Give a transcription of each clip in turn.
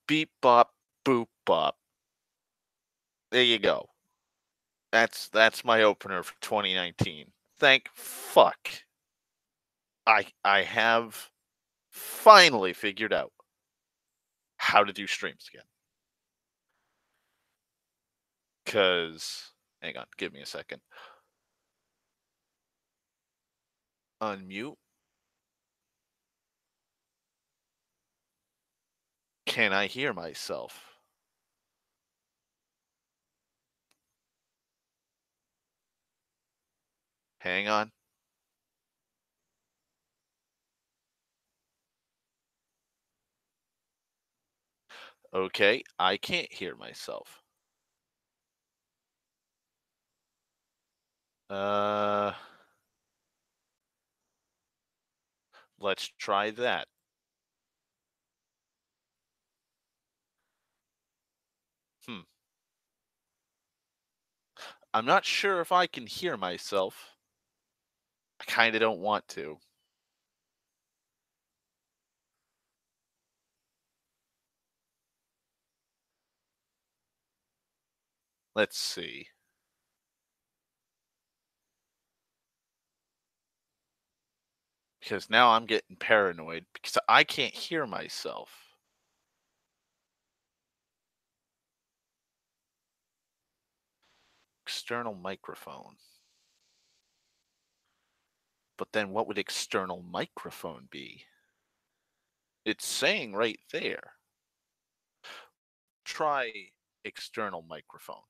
Beep bop boop bop. There you go. That's my opener for 2019. Thank fuck. I have finally figured out how to do streams again. Cause hang on, give me a second. Unmute. Can I hear myself? Hang on. Okay, I can't hear myself. Let's try that. I'm not sure if I can hear myself. I kind of don't want to. Let's see. Because now I'm getting paranoid because I can't hear myself. External microphone. But then what would external microphone be? It's saying right there. Try external microphone.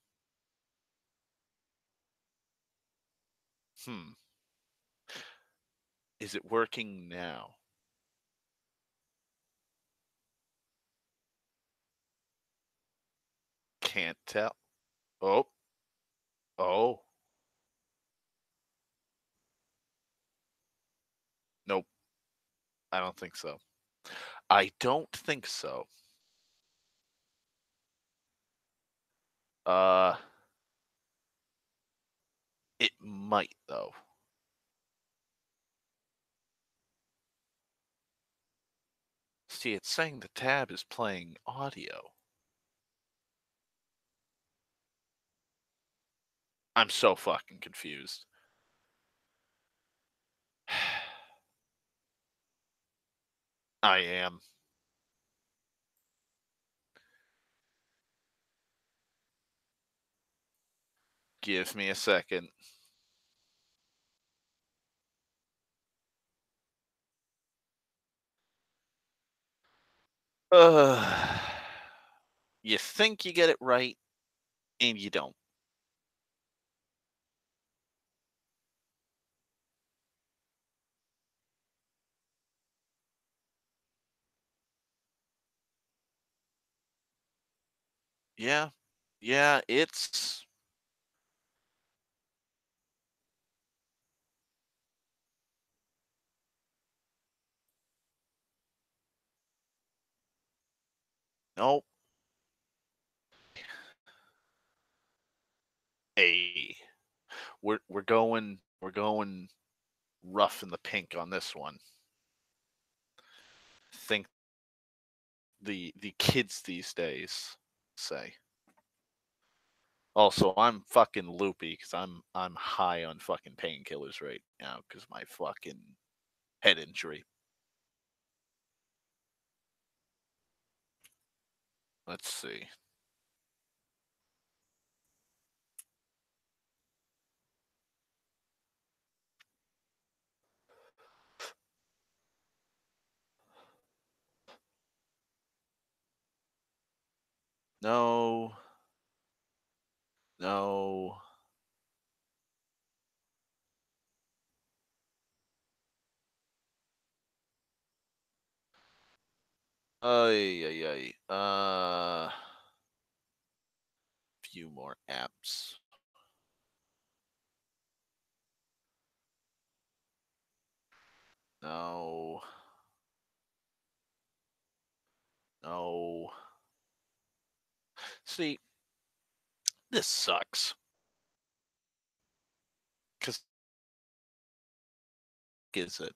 Is it working now? Can't tell. Oh. Oh. Nope. I don't think so. I don't think so. It might though. See, it's saying the tab is playing audio. I'm so fucking confused. I am. Give me a second. You think you get it right, and you don't. Yeah. Yeah, it's... Nope. Hey. We're going rough in the pink on this one. Think the kids these days say. Also, I'm fucking loopy because I'm high on fucking painkillers right now because my fucking head injury. Let's see. No. No. Ay, ay, ay. Few more apps. No. No. See, this sucks. Because is it?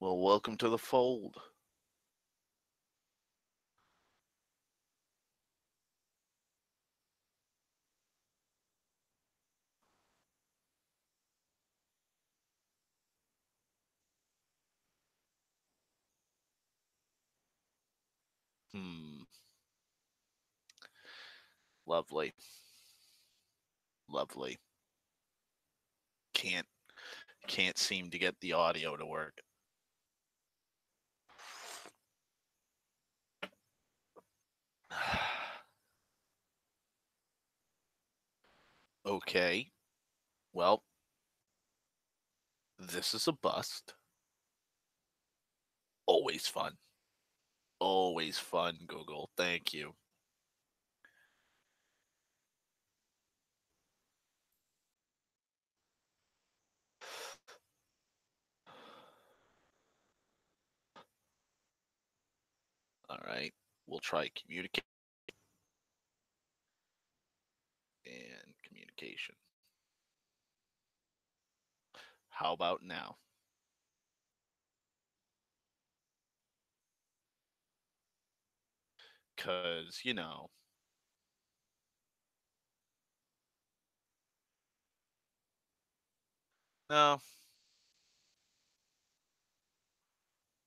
Well, welcome to the fold. Hmm. Lovely. Lovely. Can't can't seem to get the audio to work. Okay. Well, this is a bust. Always fun. Always fun, Google. Thank you. All right. We'll try communicate and communication. How about now? Because, no,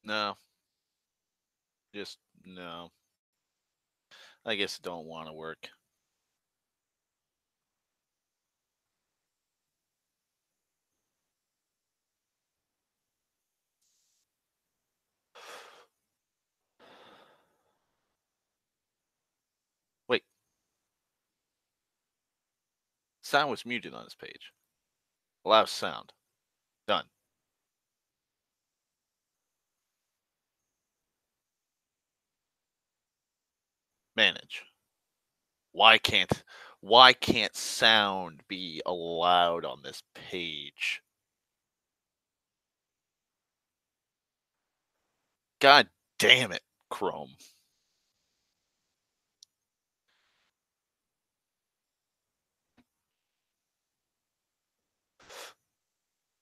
no, just no. I guess it don't want to work. Wait, sound was muted on this page. Allow sound. Done. Manage. Why can't sound be allowed on this page? God damn it, Chrome.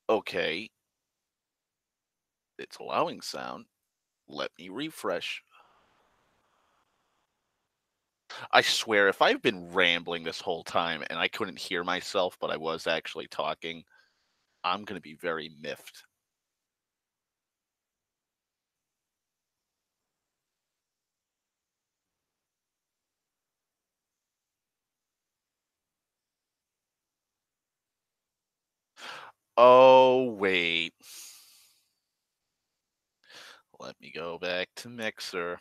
Okay. It's allowing sound. Let me refresh. I swear, if I've been rambling this whole time and I couldn't hear myself, but I was actually talking, I'm going to be very miffed. Oh, wait. Let me go back to Mixer.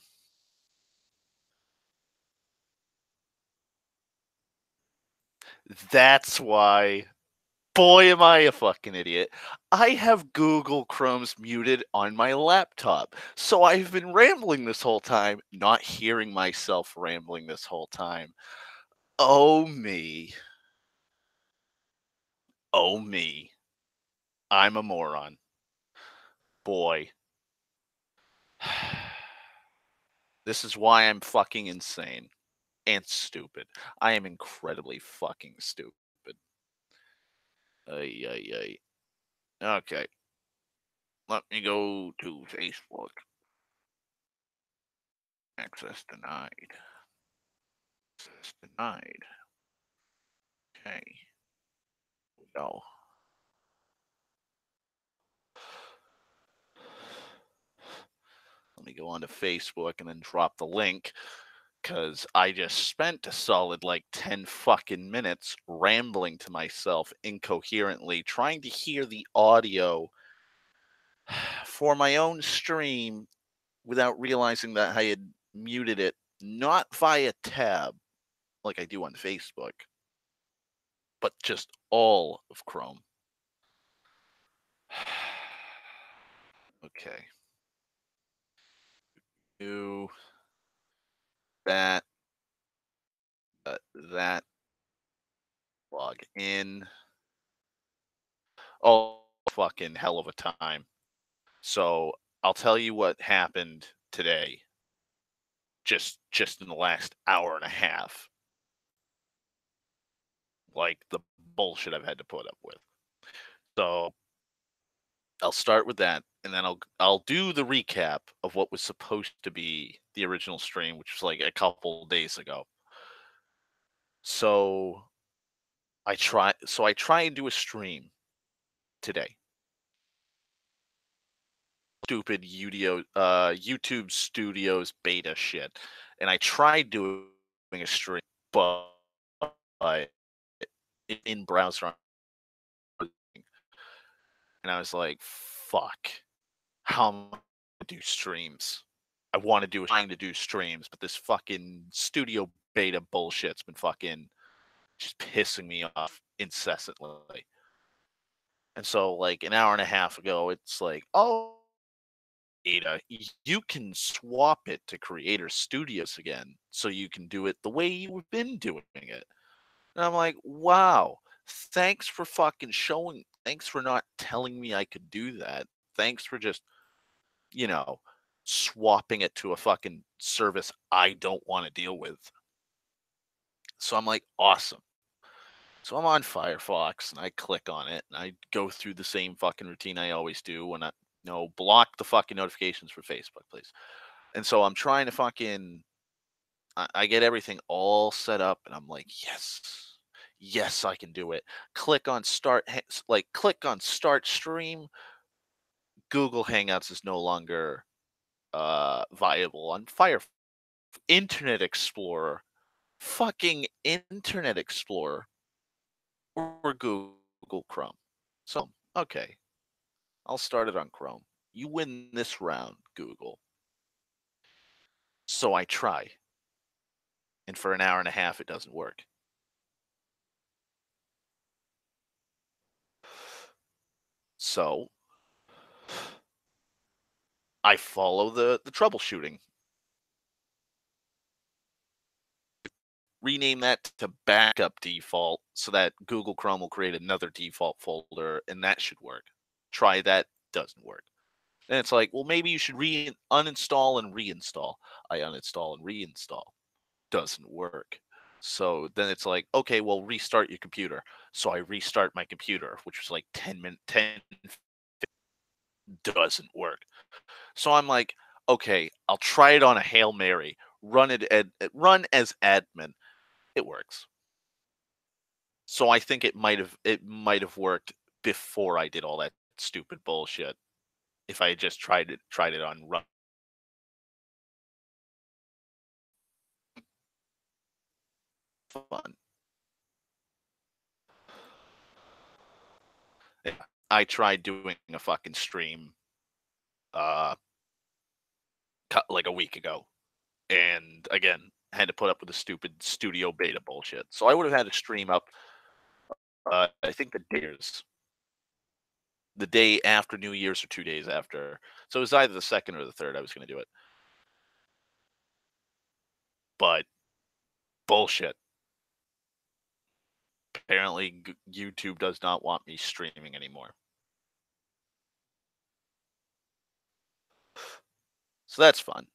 That's why. Boy, am I a fucking idiot. I have Google Chrome's muted on my laptop. So I've been rambling this whole time, not hearing myself rambling this whole time. Oh, me. Oh, me. I'm a moron. Boy. This is why I'm fucking insane and stupid. I am incredibly fucking stupid. Ay, ay, ay. Okay. Let me go to Facebook. Access denied. Access denied. Okay. Go. Let me go onto Facebook and then drop the link because I just spent a solid like 10 fucking minutes rambling to myself incoherently, trying to hear the audio for my own stream without realizing that I had muted it, not via tab like I do on Facebook, but just all of Chrome. Okay. Do that. That. Log in. Oh, fucking hell of a time. So I'll tell you what happened today. Just in the last hour and a half. Like the bullshit I've had to put up with. So I'll start with that. and then I'll do the recap of what was supposed to be the original stream, which was like a couple days ago. So I try and do a stream today. Stupid YouTube Studios beta shit, and I tried doing a stream, but in browser, and I was like, "Fuck, how am I gonna do streams? I want to do trying to do streams, but this fucking studio beta bullshit's been fucking just pissing me off incessantly." And so, like an hour and a half ago, it's like, "Oh, Ada, you can swap it to Creator Studios again, so you can do it the way you've been doing it." And I'm like, "Wow, thanks for fucking showing. Thanks for not telling me I could do that. Thanks for just, you know, swapping it to a fucking service I don't want to deal with." So I'm like, "Awesome." So I'm on Firefox and I click on it and I go through the same fucking routine I always do when block the fucking notifications for Facebook, please. And so I'm trying to fucking, I get everything all set up and I'm like, yes, yes, I can do it. Click on click on start stream. Google Hangouts is no longer viable on Firefox. Internet Explorer, fucking Internet Explorer, or Google Chrome. So, okay, I'll start it on Chrome. You win this round, Google. So I try. And for an hour and a half, it doesn't work. So I follow the troubleshooting. Rename that to backup default so that Google Chrome will create another default folder and that should work. Try that, doesn't work. And it's like, well, maybe you should uninstall and reinstall. I uninstall and reinstall. Doesn't work. So then it's like, okay, well, restart your computer. So I restart my computer, which was like 10 minutes, 10, doesn't work. So I'm like, okay, I'll try it on a Hail Mary, run as admin. It works. So I think it might have worked before I did all that stupid bullshit. If I had just tried it on run. Fun. Yeah. I tried doing a fucking stream uh like a week ago, and again had to put up with the stupid studio beta bullshit. So I would have had a stream up. I think the day after New Year's or 2 days after. So it was either the second or the third. I was going to do it, but bullshit. Apparently, YouTube does not want me streaming anymore. So that's fun.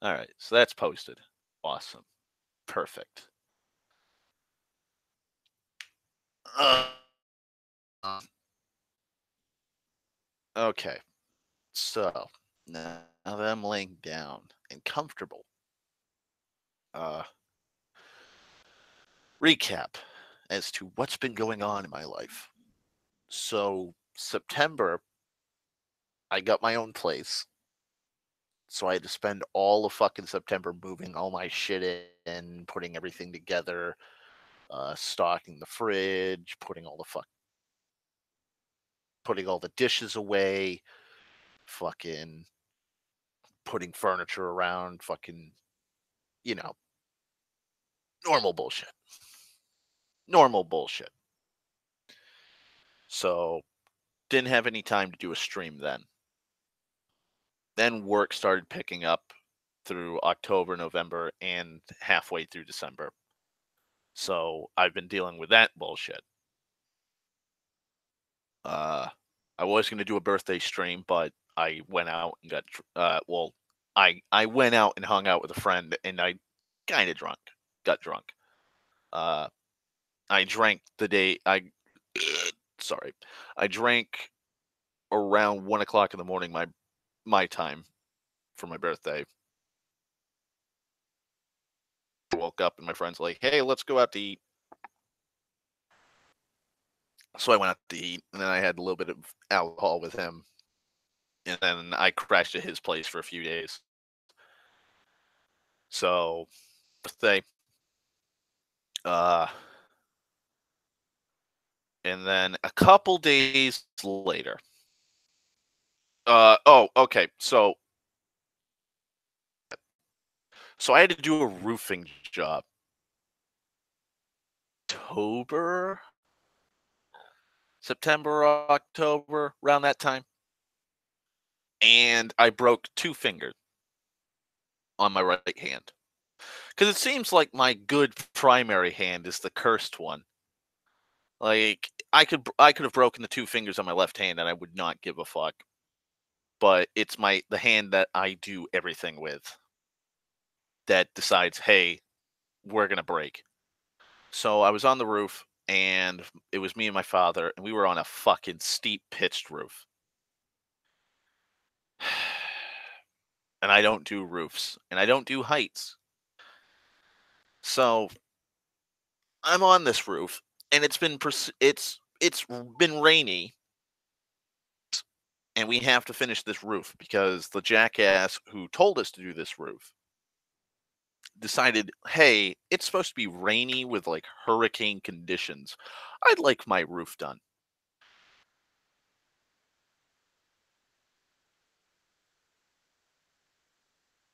All right, so that's posted. Awesome. Perfect. Uh, okay, so now that I'm laying down and comfortable, uh, recap as to what's been going on in my life. So September, I got my own place. So I had to spend all of fucking September moving all my shit in, putting everything together, stocking the fridge, putting all the dishes away, fucking putting furniture around, fucking, you know, normal bullshit. Normal bullshit. So didn't have any time to do a stream then. Then work started picking up through October, November, and halfway through December. So I've been dealing with that bullshit. I was going to do a birthday stream, but I went out and I went out and hung out with a friend, and I kind of got drunk. Uh, I drank the day I sorry. I drank around 1 o'clock in the morning, my time for my birthday. I woke up and my friend's like, "Hey, let's go out to eat." So I went out to eat, and then I had a little bit of alcohol with him, and then I crashed at his place for a few days. So birthday, uh, and then a couple days later. Oh, okay. So I had to do a roofing job. October, September, October, around that time. And I broke 2 fingers on my right hand. Because it seems like my good primary hand is the cursed one. Like I could have broken the 2 fingers on my left hand and I would not give a fuck. But it's the hand that I do everything with that decides, hey, we're gonna break. So I was on the roof and it was me and my father, and we were on a fucking steep pitched roof. And I don't do roofs and I don't do heights. So I'm on this roof and it's been rainy and we have to finish this roof because the jackass who told us to do this roof decided, hey, it's supposed to be rainy with like hurricane conditions. I'd like my roof done.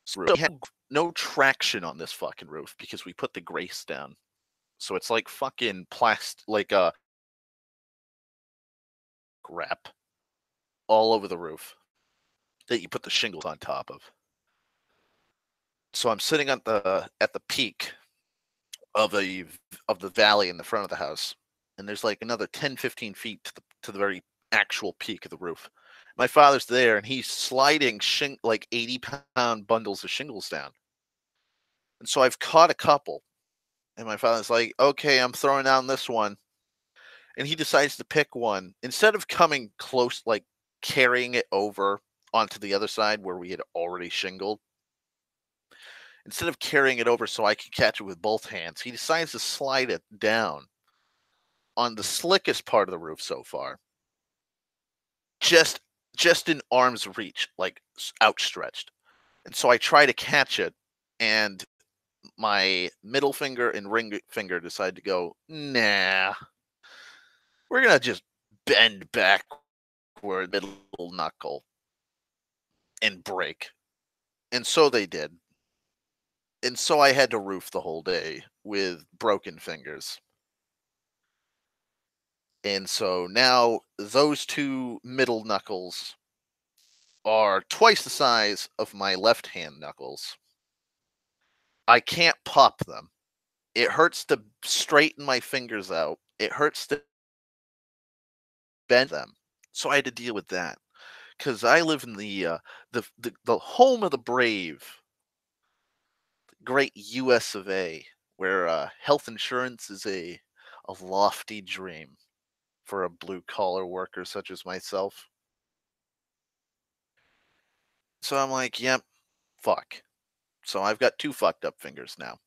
So we had no traction on this fucking roof because we put the grace down. So it's like fucking like a wrap all over the roof that you put the shingles on top of. So I'm sitting at the peak of the valley in the front of the house, and there's like another 10-15 feet to the very actual peak of the roof. My father's there, and he's sliding like 80-pound bundles of shingles down. And so I've caught a couple, and my father's like, "Okay, I'm throwing down this one," and he decides to pick one instead of coming close, like carrying it over onto the other side where we had already shingled. Instead of carrying it over so I could catch it with both hands, he decides to slide it down on the slickest part of the roof so far, just in arm's reach, like outstretched. And so I try to catch it, and my middle finger and ring finger decide to go, nah, we're gonna just bend backward middle knuckle and break. And so they did. And so I had to roof the whole day with broken fingers. And so now those 2 middle knuckles are twice the size of my left hand knuckles. I can't pop them. It hurts to straighten my fingers out. It hurts to bend them. So I had to deal with that because I live in the home of the brave, great U.S. of A., where health insurance is a lofty dream for a blue collar worker such as myself. So I'm like, yep, fuck. So I've got 2 fucked up fingers now.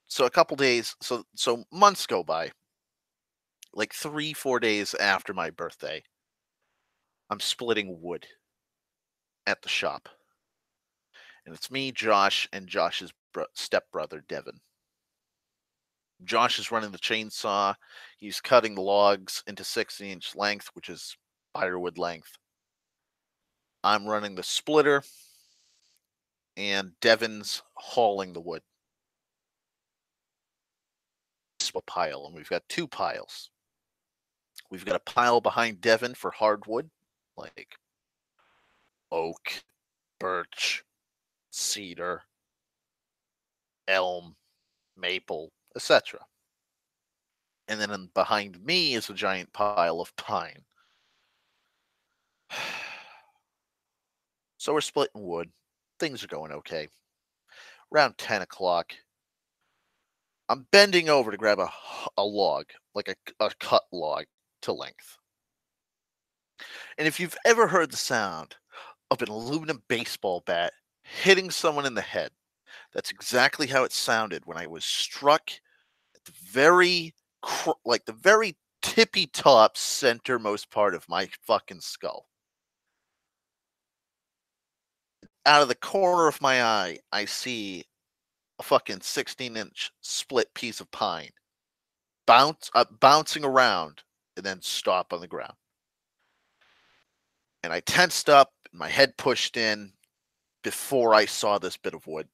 So a couple days, so months go by. Like 3-4 days after my birthday, I'm splitting wood at the shop. And it's me, Josh, and Josh's stepbrother, Devin. Josh is running the chainsaw. He's cutting the logs into 6-inch length, which is firewood length. I'm running the splitter, and Devin's hauling the wood. A pile, and we've got 2 piles. We've got a pile behind Devin for hardwood, like oak, birch, cedar, elm, maple, etc. And then behind me is a giant pile of pine. So we're splitting wood. Things are going okay. Around 10 o'clock, I'm bending over to grab a log, like a cut log to length. And if you've ever heard the sound of an aluminum baseball bat hitting someone in the head, that's exactly how it sounded when I was struck at the like the very tippy top centermost part of my fucking skull. Out of the corner of my eye, I see a fucking 16-inch split piece of pine bouncing around and then stop on the ground. And I tensed up, my head pushed in before I saw this bit of wood.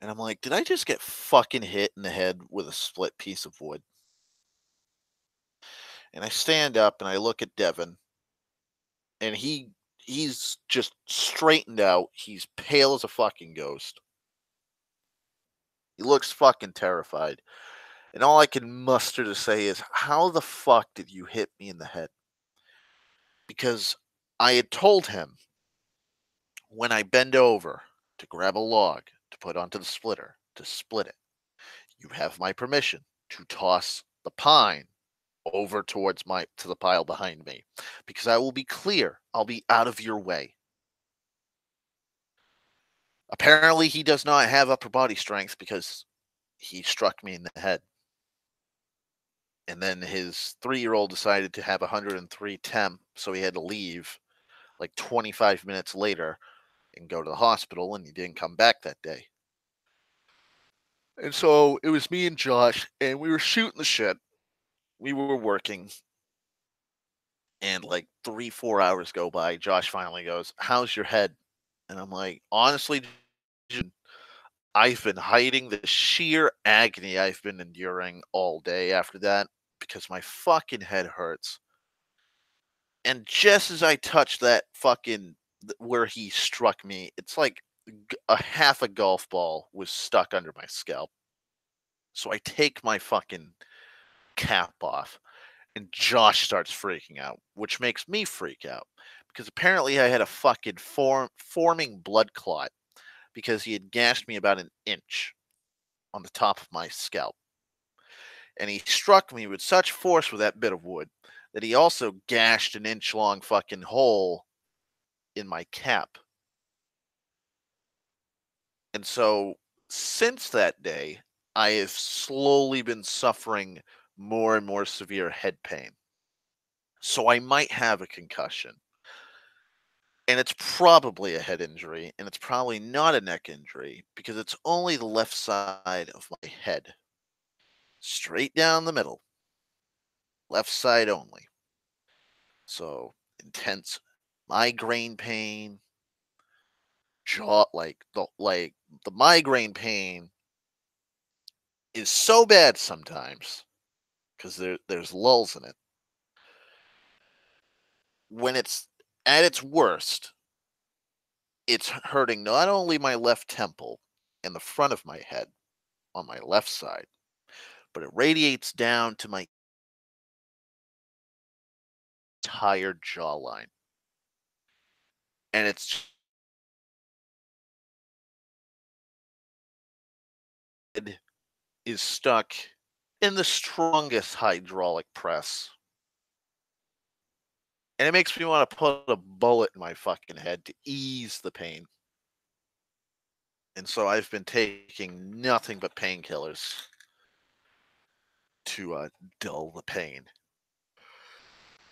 And I'm like, did I just get fucking hit in the head with a split piece of wood? And I stand up and I look at Devin, and he's just straightened out. He's pale as a fucking ghost. He looks fucking terrified. And all I can muster to say is, how the fuck did you hit me in the head? Because I had told him when I bend over to grab a log to put onto the splitter to split it, you have my permission to toss the pine over towards to the pile behind me, because I will be clear, I'll be out of your way. Apparently he does not have upper body strength because he struck me in the head. And then his 3-year-old decided to have 103 temp, so he had to leave like 25 minutes later and go to the hospital, and he didn't come back that day. And so it was me and Josh, and we were shooting the shit. We were working, and like 3-4 hours go by. Josh finally goes, "How's your head?" And I'm like, honestly, I've been hiding the sheer agony I've been enduring all day after that because my fucking head hurts. And just as I touched that fucking where he struck me, it's like a half a golf ball was stuck under my scalp. So I take my fucking cap off, and Josh starts freaking out, which makes me freak out because apparently I had a fucking forming blood clot because he had gashed me about an inch on the top of my scalp. And he struck me with such force with that bit of wood that he also gashed an inch long fucking hole in my cap. And so since that day, I have slowly been suffering more and more severe head pain. So I might have a concussion. And it's probably a head injury, and it's probably not a neck injury because it's only the left side of my head. Straight down the middle. Left side only. So intense migraine pain, the migraine pain is so bad sometimes because there's lulls in it. When it's at its worst, it's hurting not only my left temple and the front of my head on my left side, but it radiates down to my entire jawline. And it is stuck in the strongest hydraulic press. And it makes me want to put a bullet in my fucking head to ease the pain. And so I've been taking nothing but painkillers to dull the pain.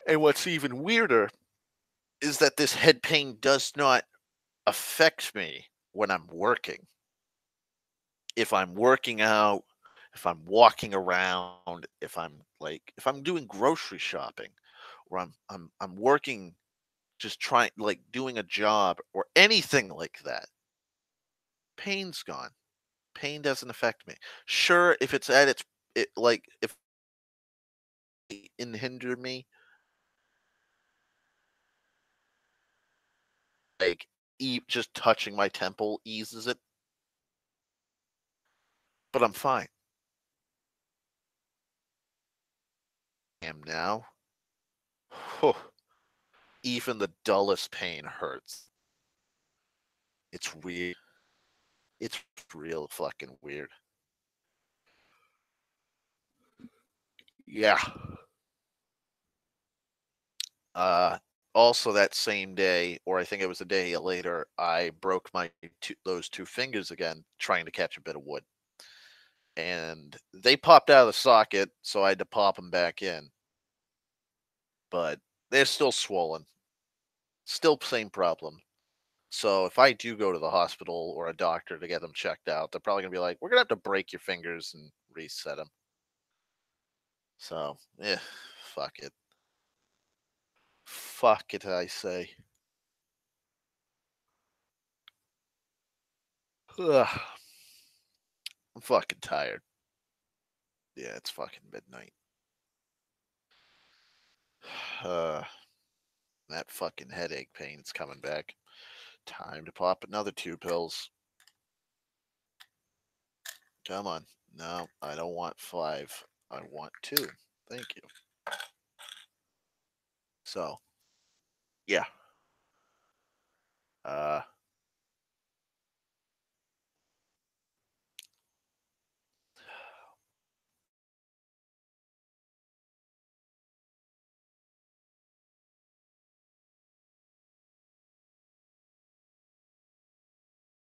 And what's even weirder is that this head pain does not affect me when I'm working. If I'm working out, if I'm walking around, if I'm doing grocery shopping, or I'm working, just trying, like, doing a job or anything like that, pain's gone. Pain doesn't affect me. Sure, if it's at if it hinder me, like, just touching my temple eases it, but I'm fine. Am now. Whew, even the dullest pain hurts. It's weird. It's real fucking weird. Yeah. Also that same day, or I think it was a day later, I broke those two fingers again trying to catch a bit of wood, and they popped out of the socket, so I had to pop them back in. But they're still swollen, still same problem. So if I do go to the hospital or a doctor to get them checked out, they're probably gonna be like, "We're gonna have to break your fingers and reset them." So yeah, fuck it, fuck it, I say. Ugh, I'm fucking tired. Yeah, it's fucking midnight. That fucking headache pain's coming back. Time to pop another 2 pills. Come on. No, I don't want 5. I want 2. Thank you. So, yeah. Uh,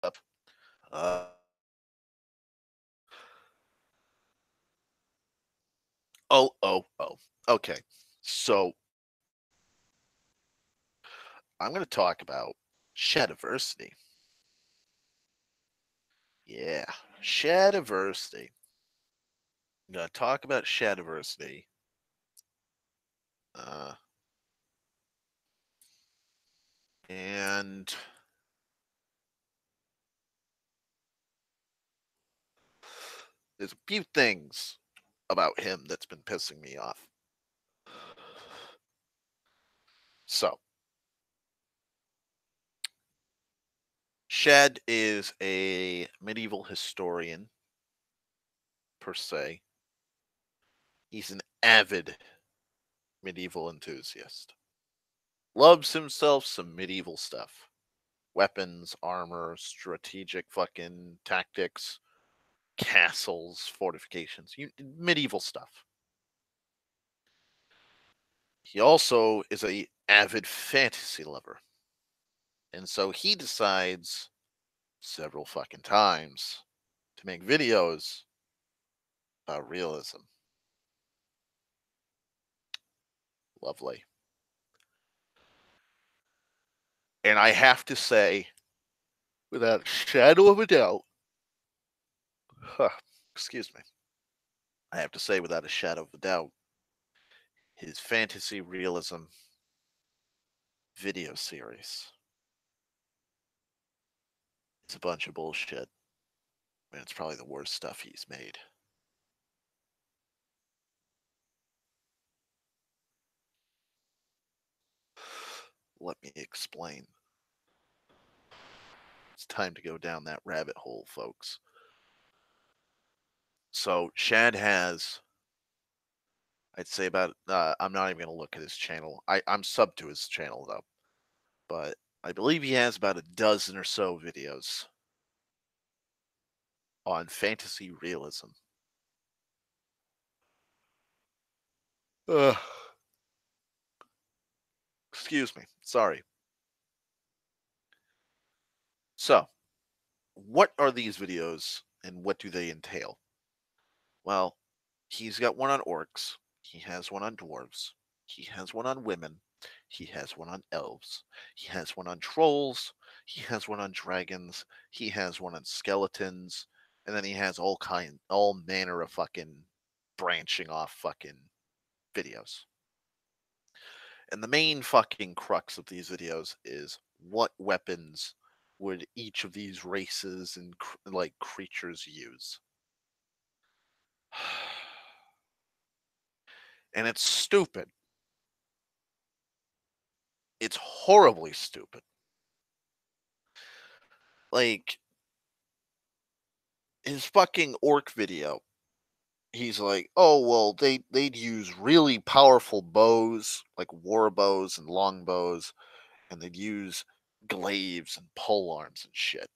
up. Uh, oh. Okay. So, I'm going to talk about Shadowversity. Yeah, Shadowversity. I'm going to talk about Shadowversity. Uh, and there's a few things about him that's been pissing me off. So, Shad is a medieval historian, per se. He's an avid medieval enthusiast. Loves himself some medieval stuff. Weapons, armor, strategic fucking tactics, castles, fortifications, medieval stuff. He also is a avid fantasy lover. And so he decides several fucking times to make videos about realism. Lovely. And I have to say, without a shadow of a doubt, excuse me, I have to say, without a shadow of a doubt, his fantasy realism video series is a bunch of bullshit. And it's probably the worst stuff he's made. Let me explain. It's time to go down that rabbit hole, folks. So, Shad has, I'd say about, I'm not even going to look at his channel. I'm sub to his channel, though. But I believe he has about a dozen or so videos on fantasy realism. Ugh. Excuse me. Sorry. So, what are these videos and what do they entail? Well, he's got one on orcs, he has one on dwarves, he has one on women, he has one on elves, he has one on trolls, he has one on dragons, he has one on skeletons, and then he has all manner of fucking branching off fucking videos. And the main fucking crux of these videos is what weapons would each of these races and like creatures use. And it's stupid. It's horribly stupid. Like his fucking orc video. He's like, "Oh, well, they'd use really powerful bows, like war bows and long bows, and they'd use glaives and pole arms and shit.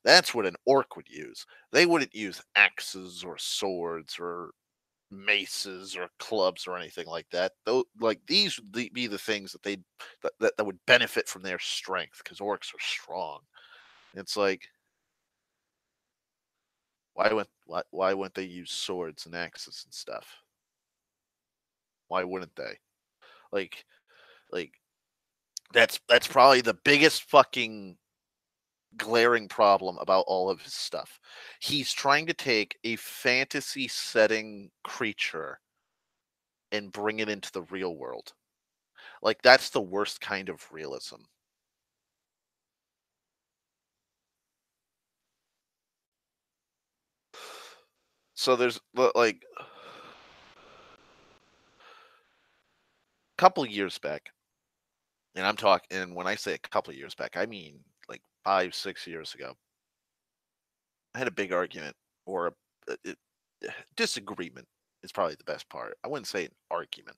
That's what an orc would use. They wouldn't use axes or swords or maces or clubs or anything like that. Though, like these would be the things that that would benefit from their strength because orcs are strong. It's like why wouldn't they use swords and axes and stuff? Why wouldn't they? Like like that's probably the biggest fucking glaring problem about all of his stuff. He's trying to take a fantasy setting creature and bring it into the real world. Like that's the worst kind of realism. So there's like a couple years back, and I'm talking, and when I say a couple years back, I mean like 5, 6 years ago. I had a big argument or a disagreement is probably the best part. I wouldn't say an argument.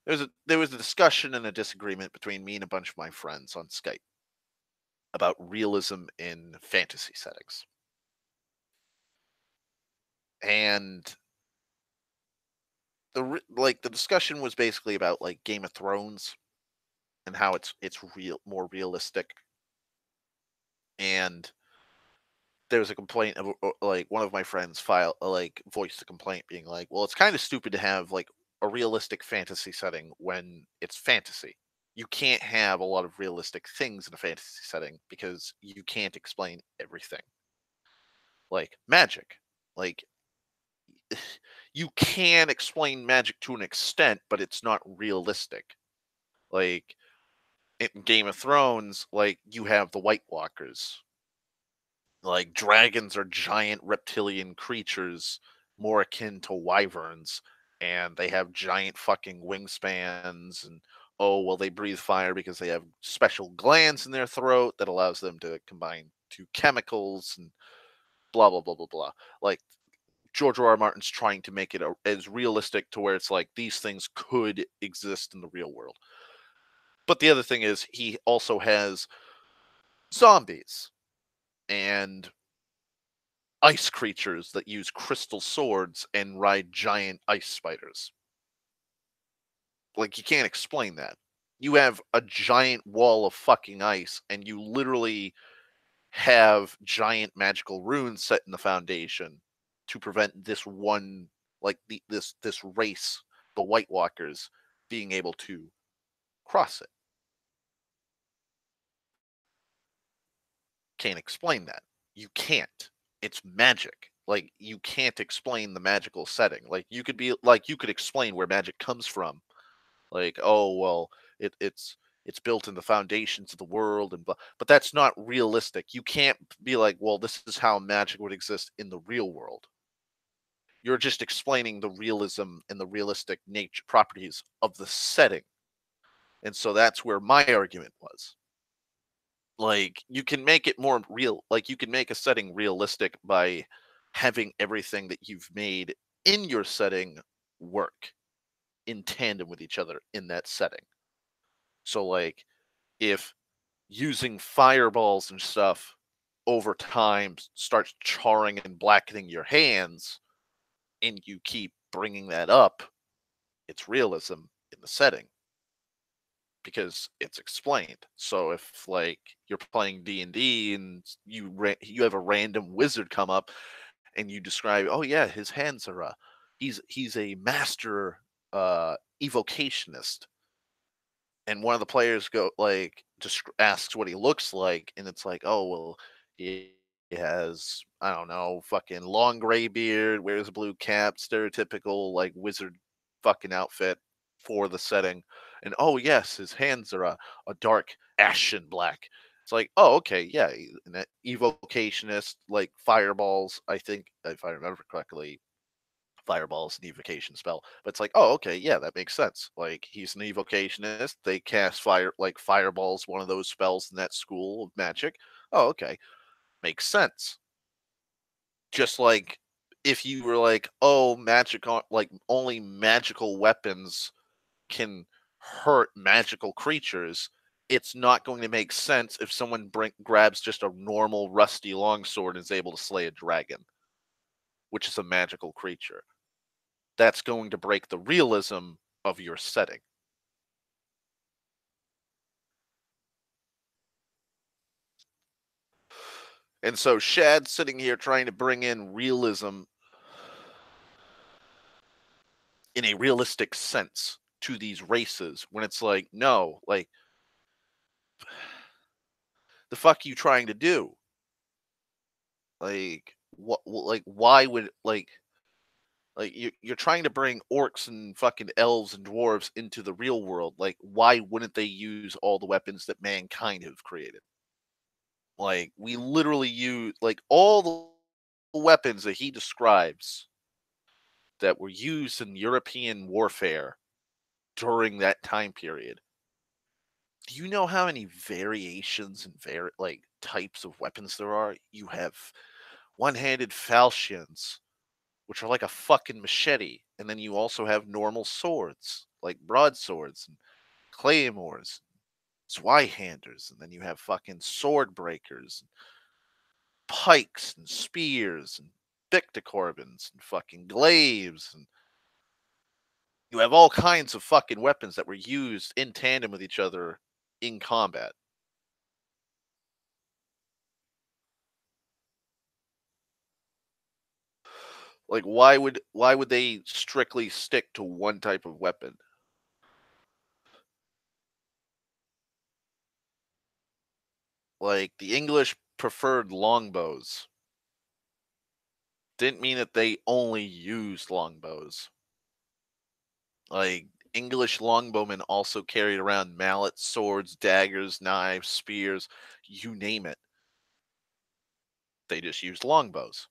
There was a discussion and a disagreement between me and a bunch of my friends on Skype about realism in fantasy settings. And the discussion was basically about like Game of Thrones and how it's more realistic. And there was a complaint of like one of my friends voiced a complaint being like, well, it's kind of stupid to have like a realistic fantasy setting when it's fantasy. You can't have a lot of realistic things in a fantasy setting because you can't explain everything. Like magic. Like you can explain magic to an extent, but it's not realistic. Like in Game of Thrones, like you have the White Walkers. Like dragons are giant reptilian creatures more akin to wyverns, and they have giant fucking wingspans, and oh well, they breathe fire because they have special glands in their throat that allows them to combine two chemicals and blah blah blah blah blah. Like George R. R. Martin's trying to make it as realistic to where it's like these things could exist in the real world. But the other thing is he also has zombies and ice creatures that use crystal swords and ride giant ice spiders. Like you can't explain that. You have a giant wall of fucking ice and you literally have giant magical runes set in the foundation to prevent this one this race, the White Walkers, being able to cross it. Can't explain that. You can't. It's magic. Like you can't explain the magical setting. Like you could explain where magic comes from. Like, oh well, it's built in the foundations of the world and blah, but that's not realistic. You can't be like, well, this is how magic would exist in the real world. You're just explaining the realism and the realistic nature properties of the setting. And so that's where my argument was. Like you can make it more real, like you can make a setting realistic by having everything that you've made in your setting work in tandem with each other in that setting. So like if using fireballs and stuff over time starts charring and blackening your hands and you keep bringing that up, it's realism in the setting because it's explained. So if like you're playing D&D and you have a random wizard come up and you describe, oh yeah, his hands are he's a master evocationist, and one of the players just asks what he looks like, and it's like, oh well, he has, I don't know, fucking long gray beard, wears a blue cap, stereotypical like wizard fucking outfit for the setting, and oh yes, his hands are a dark ashen black. It's like, oh okay, yeah, an evocationist, like fireballs. I think if I remember correctly, fireballs an evocation spell, but it's like, oh okay, yeah, that makes sense. Like he's an evocationist, they cast fire, like fireballs one of those spells in that school of magic. Oh okay, makes sense. Just like if you were like, oh, magic like only magical weapons can hurt magical creatures, it's not going to make sense if someone grabs just a normal rusty longsword and is able to slay a dragon, which is a magical creature. that's going to break the realism of your setting. And so Shad's sitting here trying to bring in realism in a realistic sense to these races when it's like, no, like, the fuck are you trying to do? Like, what, like, why would, like you're trying to bring orcs and fucking elves and dwarves into the real world. Like, why wouldn't they use all the weapons that mankind have created? Like, we literally use, like, all the weapons that he describes that were used in European warfare during that time period. Do you know how many variations and like types of weapons there are? You have one-handed falchions, which are like a fucking machete, and then you also have normal swords, like broadswords and claymores, Zweihanders, and then you have fucking sword breakers, and pikes and spears and Victorcorbins and fucking glaives, and you have all kinds of fucking weapons that were used in tandem with each other in combat. Like, why would they strictly stick to one type of weapon? Like, the English preferred longbows. Didn't mean that they only used longbows. Like, English longbowmen also carried around mallets, swords, daggers, knives, spears, you name it. They just used longbows.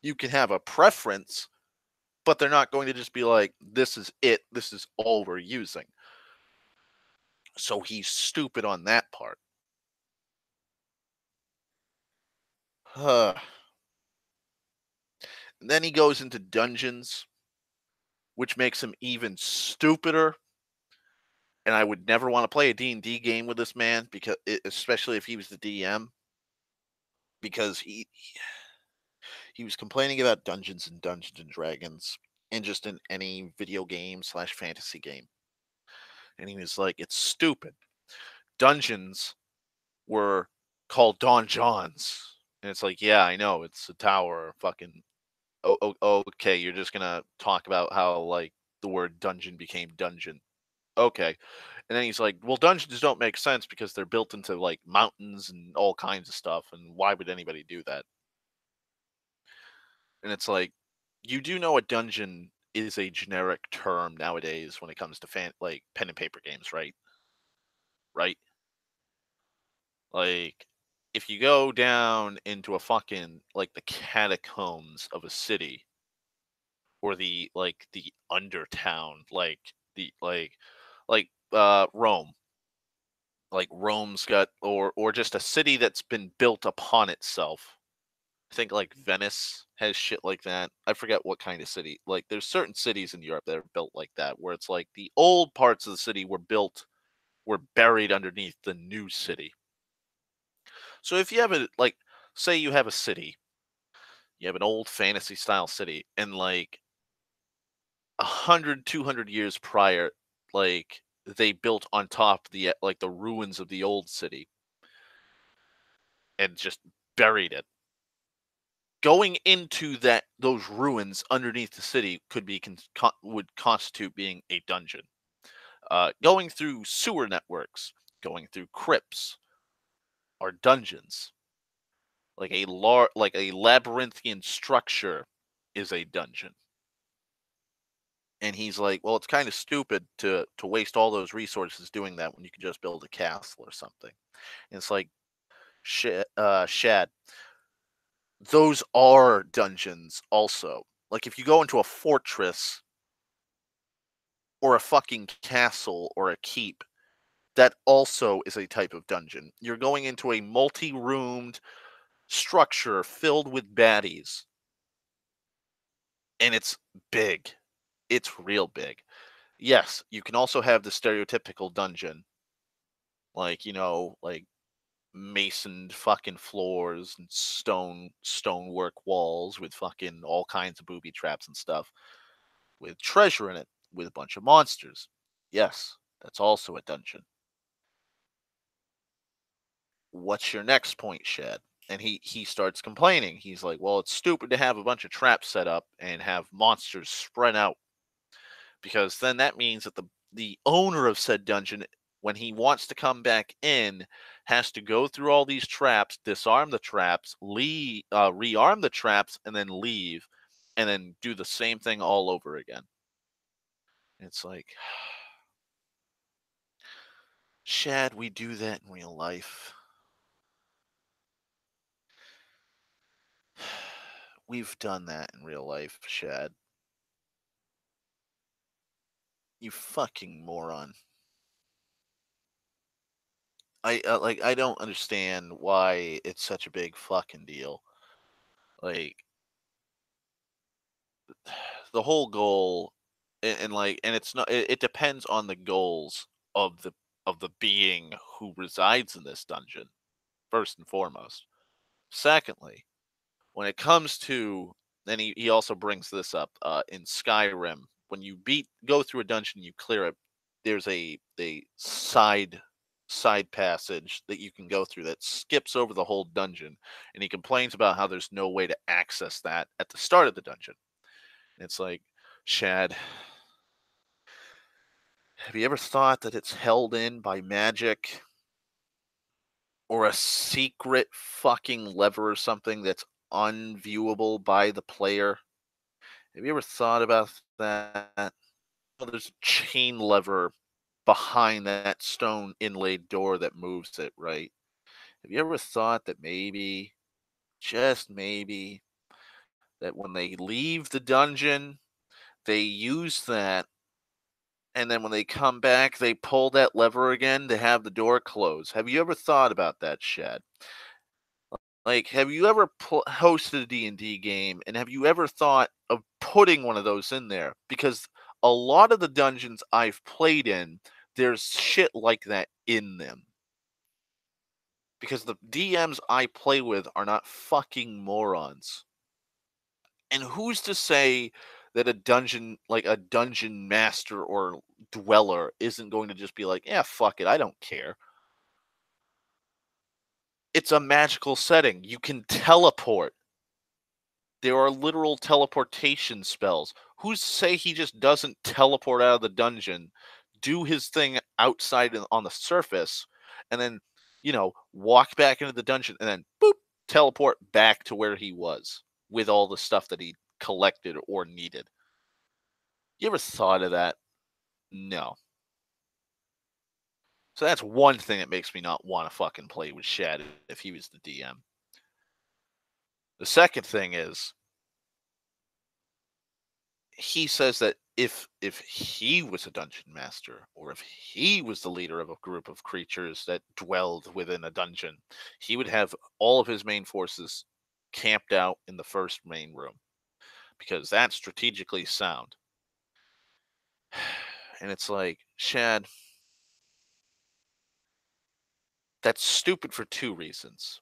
You can have a preference, but they're not going to just be like, this is it, this is all we're using. So he's stupid on that part. And then he goes into dungeons, which makes him even stupider. And I would never want to play a D&D game with this man, because especially if he was the DM, because he was complaining about Dungeons and Dragons, and just in any video game slash fantasy game. And he was like, it's stupid. Dungeons were called donjons. And it's like, yeah, I know, it's a tower, fucking. Oh, okay, you're just gonna talk about how, like, the word dungeon became dungeon. Okay. And then he's like, well, dungeons don't make sense because they're built into, like, mountains and all kinds of stuff, and why would anybody do that? And it's like, you do know a dungeon is a generic term nowadays when it comes to like pen and paper games, right? Right? Like, if you go down into a fucking, like, the catacombs of a city, or the undertown, like the Rome. Like, Rome's got, or just a city that's been built upon itself. I think, like, Venice has shit like that. I forget what kind of city. Like, there's certain cities in Europe that are built like that, where it's like the old parts of the city were buried underneath the new city. So if you have say you have a city, you have an old fantasy style city, and like 100, 200 years prior, like, they built on top like the ruins of the old city and just buried it. Going into those ruins underneath the city could be would constitute being a dungeon. Going through sewer networks, going through crypts, are dungeons. Like a labyrinthian structure is a dungeon. And he's like, well, it's kind of stupid to waste all those resources doing that when you can just build a castle or something. And it's like, Shad, those are dungeons also. Like, if you go into a fortress or a fucking castle or a keep, that also is a type of dungeon. You're going into a multi-roomed structure filled with baddies, and it's big. It's real big. Yes, you can also have the stereotypical dungeon, like, like masoned fucking floors and stonework walls with fucking all kinds of booby traps and stuff with treasure in it with a bunch of monsters. Yes, that's also a dungeon. What's your next point, Shad? And he starts complaining. He's like, well, it's stupid to have a bunch of traps set up and have monsters spread out, because then that means that the owner of said dungeon, when he wants to come back in, has to go through all these traps, disarm the traps, rearm the traps, and then leave, and then do the same thing all over again. It's like, Shad, we do that in real life. We've done that in real life, Shad. You fucking moron. I don't understand why it's such a big fucking deal. Like, the whole goal, and it's not, it depends on the goals of the being who resides in this dungeon, first and foremost. Secondly, when it comes to, then he also brings this up, in Skyrim, when you go through a dungeon, you clear it, there's a side passage that you can go through that skips over the whole dungeon, and he complains about how there's no way to access that at the start of the dungeon. And it's like, Shad, have you ever thought that it's held in by magic or a secret fucking lever or something that's unviewable by the player? Have you ever thought about that? Well, there's a chain lever behind that stone inlaid door that moves it, right? Have you ever thought that maybe, just maybe, that when they leave the dungeon, they use that, and then when they come back, they pull that lever again to have the door close? Have you ever thought about that, Shad? Like, have you ever hosted a D&D game, and have you ever thought of putting one of those in there? Because a lot of the dungeons I've played in, there's shit like that in them. Because the DMs I play with are not fucking morons. And who's to say that a dungeon, like a dungeon master or dweller, isn't going to just be like, yeah, fuck it, I don't care. It's a magical setting. You can teleport. There are literal teleportation spells. Who's to say he just doesn't teleport out of the dungeon, do his thing outside on the surface, and then, walk back into the dungeon and then boop, teleport back to where he was with all the stuff that he collected or needed? You ever thought of that? No. So that's one thing that makes me not want to fucking play with Shad if he was the DM. The second thing is, he says that if he was a dungeon master, or if he was the leader of a group of creatures that dwelled within a dungeon, he would have all of his main forces camped out in the first main room, because that's strategically sound. And it's like, Shad, that's stupid for two reasons.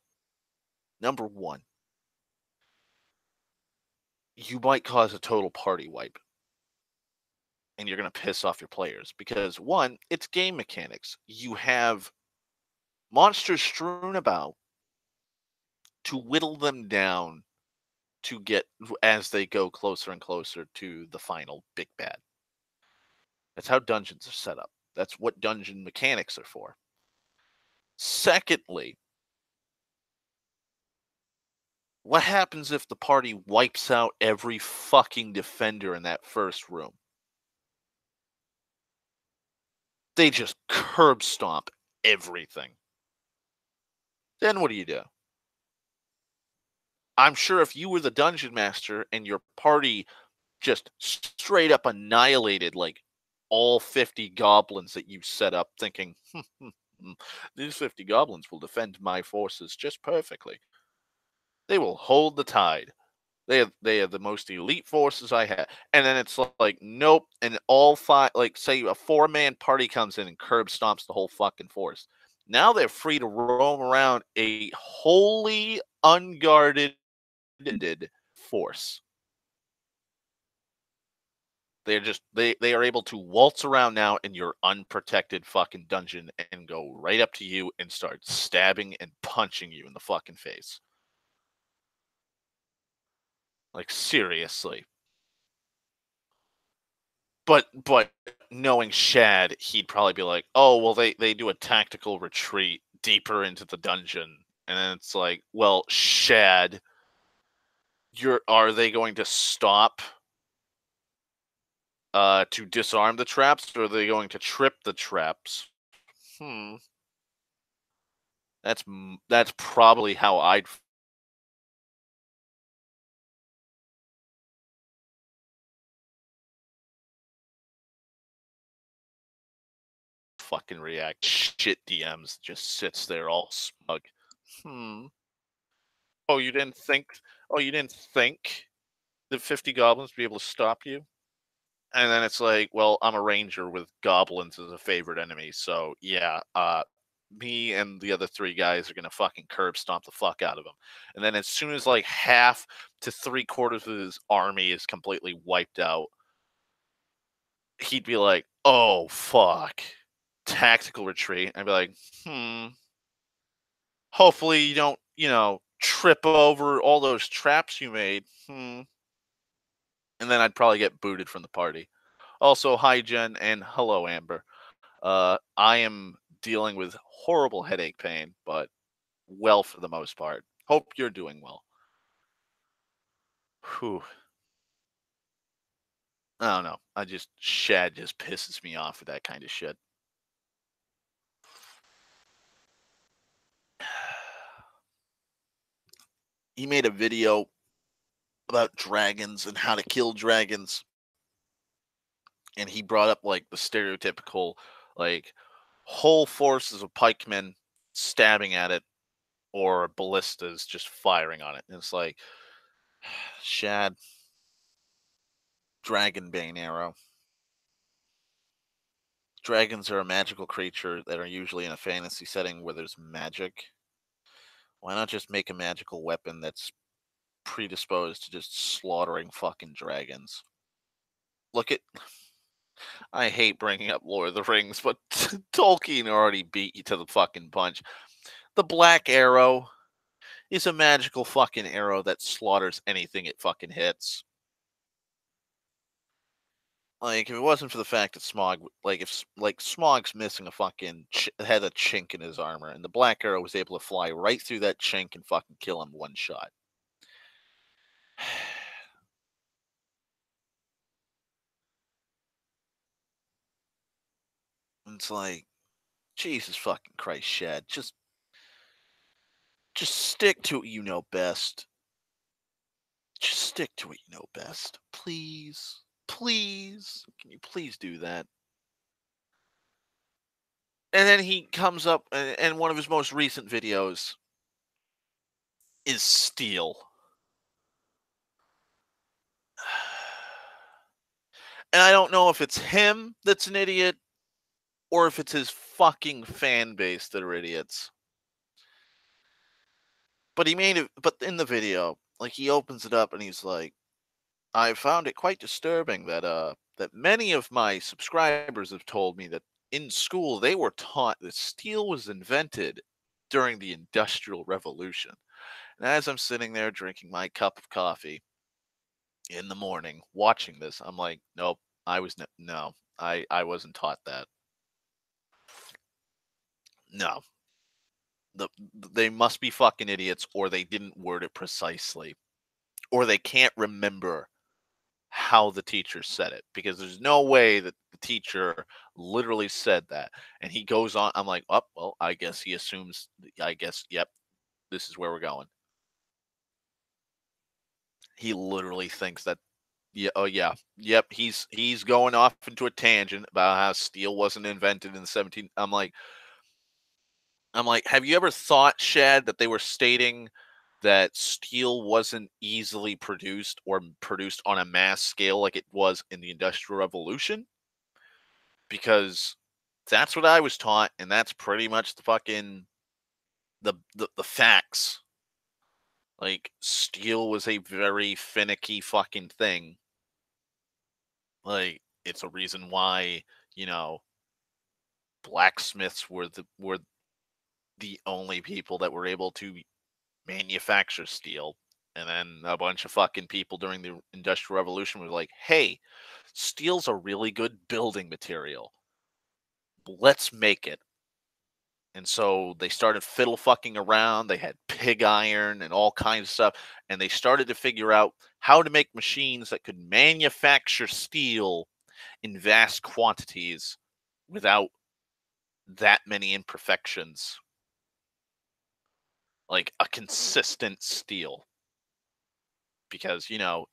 Number one, you might cause a total party wipe, and you're going to piss off your players, because one, it's game mechanics. You have monsters strewn about to whittle them down to get, as they go closer and closer to the final big bad. That's how dungeons are set up. That's what dungeon mechanics are for. Secondly, what happens if the party wipes out every fucking defender in that first room? They just curb stomp everything. Then what do you do? I'm sure if you were the dungeon master and your party just straight up annihilated like all 50 goblins that you set up, thinking, these 50 goblins will defend my forces just perfectly. They will hold the tide. They are the most elite forces I have. And then it's like, nope. And all five, like, say a 4-man party comes in and curb stomps the whole fucking force. Now they're free to roam around a wholly unguarded force. They are able to waltz around now in your unprotected fucking dungeon and go right up to you and start stabbing and punching you in the fucking face. Like, seriously. But knowing Shad, he'd probably be like, "Oh, well, they do a tactical retreat deeper into the dungeon," and then it's like, "Well, Shad, are they going to stop to disarm the traps, or are they going to trip the traps?" Hmm. That's probably how I'd fucking react. Shit DMs just sits there all smug. Hmm. Oh, you didn't think? Oh, you didn't think that 50 goblins would be able to stop you? And then it's like, well, I'm a ranger with goblins as a favorite enemy, so yeah, me and the other 3 guys are gonna fucking curb stomp the fuck out of him. And then as soon as like half to 3/4 of his army is completely wiped out, he'd be like, "Oh fuck, tactical retreat." I'd be like, hopefully you don't, trip over all those traps you made. And then I'd probably get booted from the party. Also, hi Jen and hello Amber. I am dealing with horrible headache pain, but well for the most part. Hope you're doing well. Whew. I don't know. Shad just pisses me off with that kind of shit. He made a video about dragons and how to kill dragons. And he brought up like the stereotypical, like, whole forces of pikemen stabbing at it or ballistas just firing on it. And it's like, Shad, Dragonbane arrow. Dragons are a magical creature that are usually in a fantasy setting where there's magic. Why not just make a magical weapon that's predisposed to just slaughtering fucking dragons? Look at. I hate bringing up Lord of the Rings, but Tolkien already beat you to the fucking punch. The Black Arrow is a magical fucking arrow that slaughters anything it fucking hits. Like, if it wasn't for the fact that Smog, like, if Smog's missing a fucking had a chink in his armor, and the Black Arrow was able to fly right through that chink and fucking kill him one shot. It's like, Jesus fucking Christ, Shad, just stick to what you know best. Just stick to what you know best, please, please. Can you please do that? And then he comes up, and one of his most recent videos is Steel. And I don't know if it's him that's an idiot or if it's his fucking fan base that are idiots. But he made it, but in the video, like, he opens it up and he's like, I found it quite disturbing that many of my subscribers have told me that in school they were taught that steel was invented during the Industrial Revolution. And as I'm sitting there drinking my cup of coffee in the morning watching this, I'm like, nope, no, I wasn't taught that. No. They must be fucking idiots, or they didn't word it precisely, or they can't remember how the teacher said it, because there's no way that the teacher literally said that. And he goes on. I'm like, oh, well, I guess he assumes. I guess, yep, this is where we're going. He literally thinks that. Yeah. Oh yeah. Yep. He's going off into a tangent about how steel wasn't invented in the 17. I'm like, have you ever thought, Shad, that they were stating that steel wasn't easily produced or produced on a mass scale like it was in the Industrial Revolution? Because That's what I was taught, and that's pretty much the fucking the facts. Like, steel was a very finicky fucking thing. Like, it's a reason why, you know, blacksmiths were the only people that were able to manufacture steel. And then a bunch of fucking people during the Industrial Revolution were like, hey, steel's a really good building material. Let's make it. And so they started fiddle fucking around. They had pig iron and all kinds of stuff. And they started to figure out how to make machines that could manufacture steel in vast quantities without that many imperfections. Like a consistent steel. Because,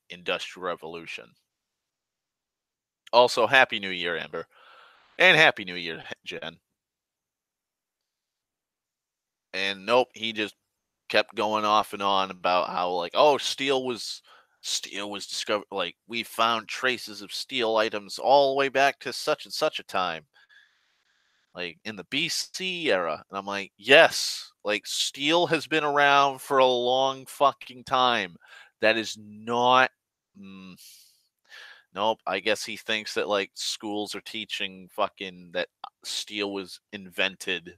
Industrial Revolution. Also, Happy New Year, Amber. And Happy New Year, Jen. And nope, he just kept going off and on about how, like, oh, steel was discovered, like, we found traces of steel items all the way back to such and such a time, like in the BC era. And I'm like, yes, like, steel has been around for a long fucking time. That is not nope, I guess he thinks that, like, schools are teaching fucking that steel was invented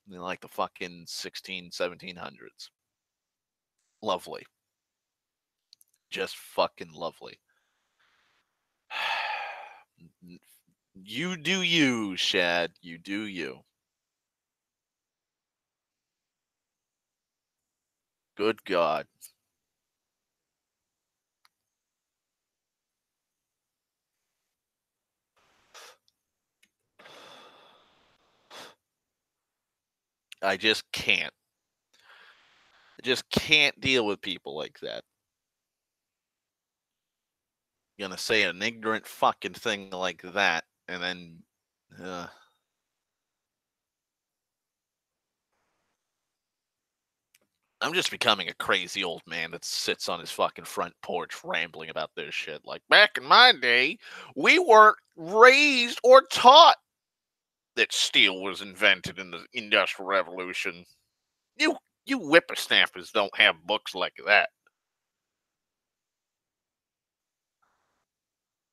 in, like, the fucking 1700s. Lovely. Just fucking lovely. You do you, Shad. You do you. Good God. I just can't. I just can't deal with people like that. Gonna say an ignorant fucking thing like that, and then I'm just becoming a crazy old man that sits on his fucking front porch rambling about this shit. Like, back in my day, we weren't raised or taught that steel was invented in the Industrial Revolution. You whippersnappers don't have books like that.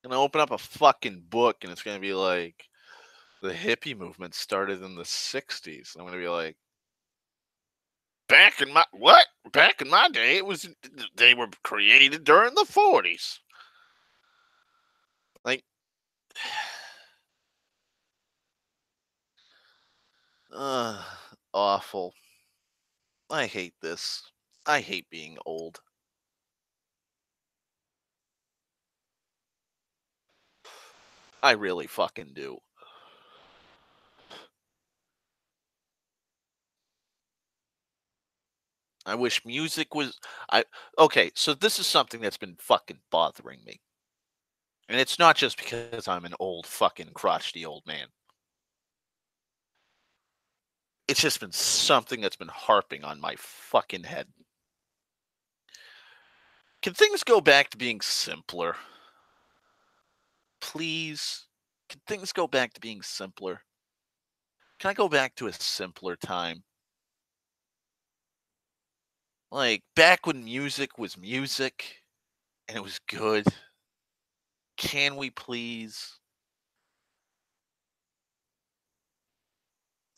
And I open up a fucking book and it's gonna be like, the hippie movement started in the 60s. I'm gonna be like, back in my day, they were created during the 40s. Like, awful. I hate this. I hate being old. I really fucking do. I wish music was I okay, so this is something that's been fucking bothering me. And it's not just because I'm an old fucking crotchety old man. It's just been something that's been harping on my fucking head. Can things go back to being simpler? Please? Can things go back to being simpler? Can I go back to a simpler time? Like, back when music was music and it was good. Can we please?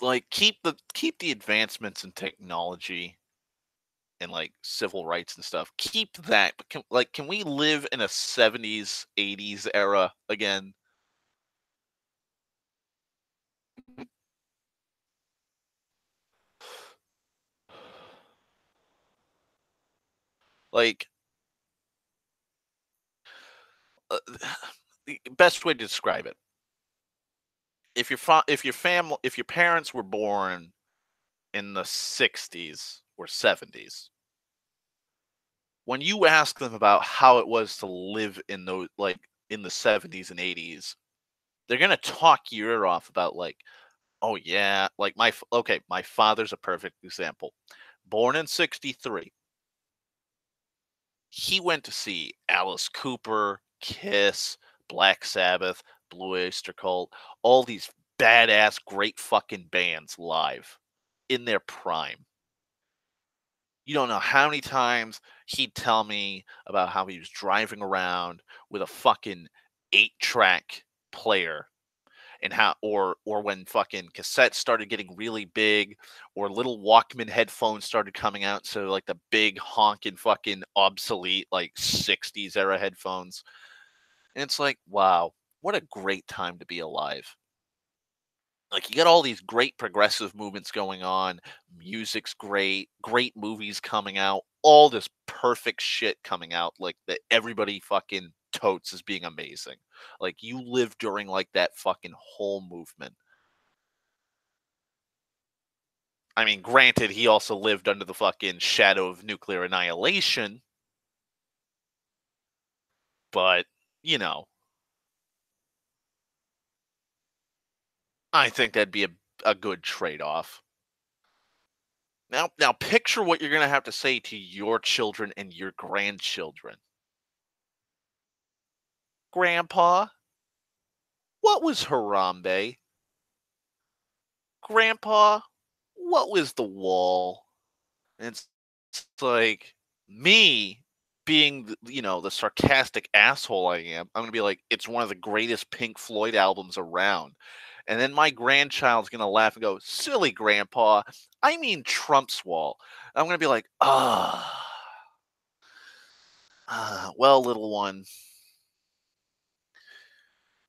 Like, keep the advancements in technology and, like, civil rights and stuff. Keep that, but can we live in a 70s, 80s era again? Like, the best way to describe it: if your parents were born in the 60s or 70s, when you ask them about how it was to live in those, like, in the 70s and 80s, they're gonna talk your ear off about, like, oh yeah, like, my father's a perfect example. Born in 63, he went to see Alice Cooper, Kiss, Black Sabbath, Blue Oyster Cult, all these badass, great fucking bands live in their prime. You don't know how many times he'd tell me about how he was driving around with a fucking 8-track player and how or when fucking cassettes started getting really big or little Walkman headphones started coming out, so like the big honking fucking obsolete like 60s era headphones. And it's like, wow, what a great time to be alive. Like you got all these great progressive movements going on, music's great, great movies coming out, all this perfect shit coming out like that everybody fucking totes as being amazing. Like you lived during like that fucking whole movement. I mean, granted, he also lived under the fucking shadow of nuclear annihilation, but you know, I think that'd be a good trade-off. Now picture what you're gonna have to say to your children and your grandchildren. Grandpa, what was Harambe? Grandpa, what was the wall? And it's like me being, the sarcastic asshole I am. I'm gonna be like, it's one of the greatest Pink Floyd albums around. And then my grandchild's gonna laugh and go, "Silly grandpa, I mean Trump's wall." I'm gonna be like, well, little one,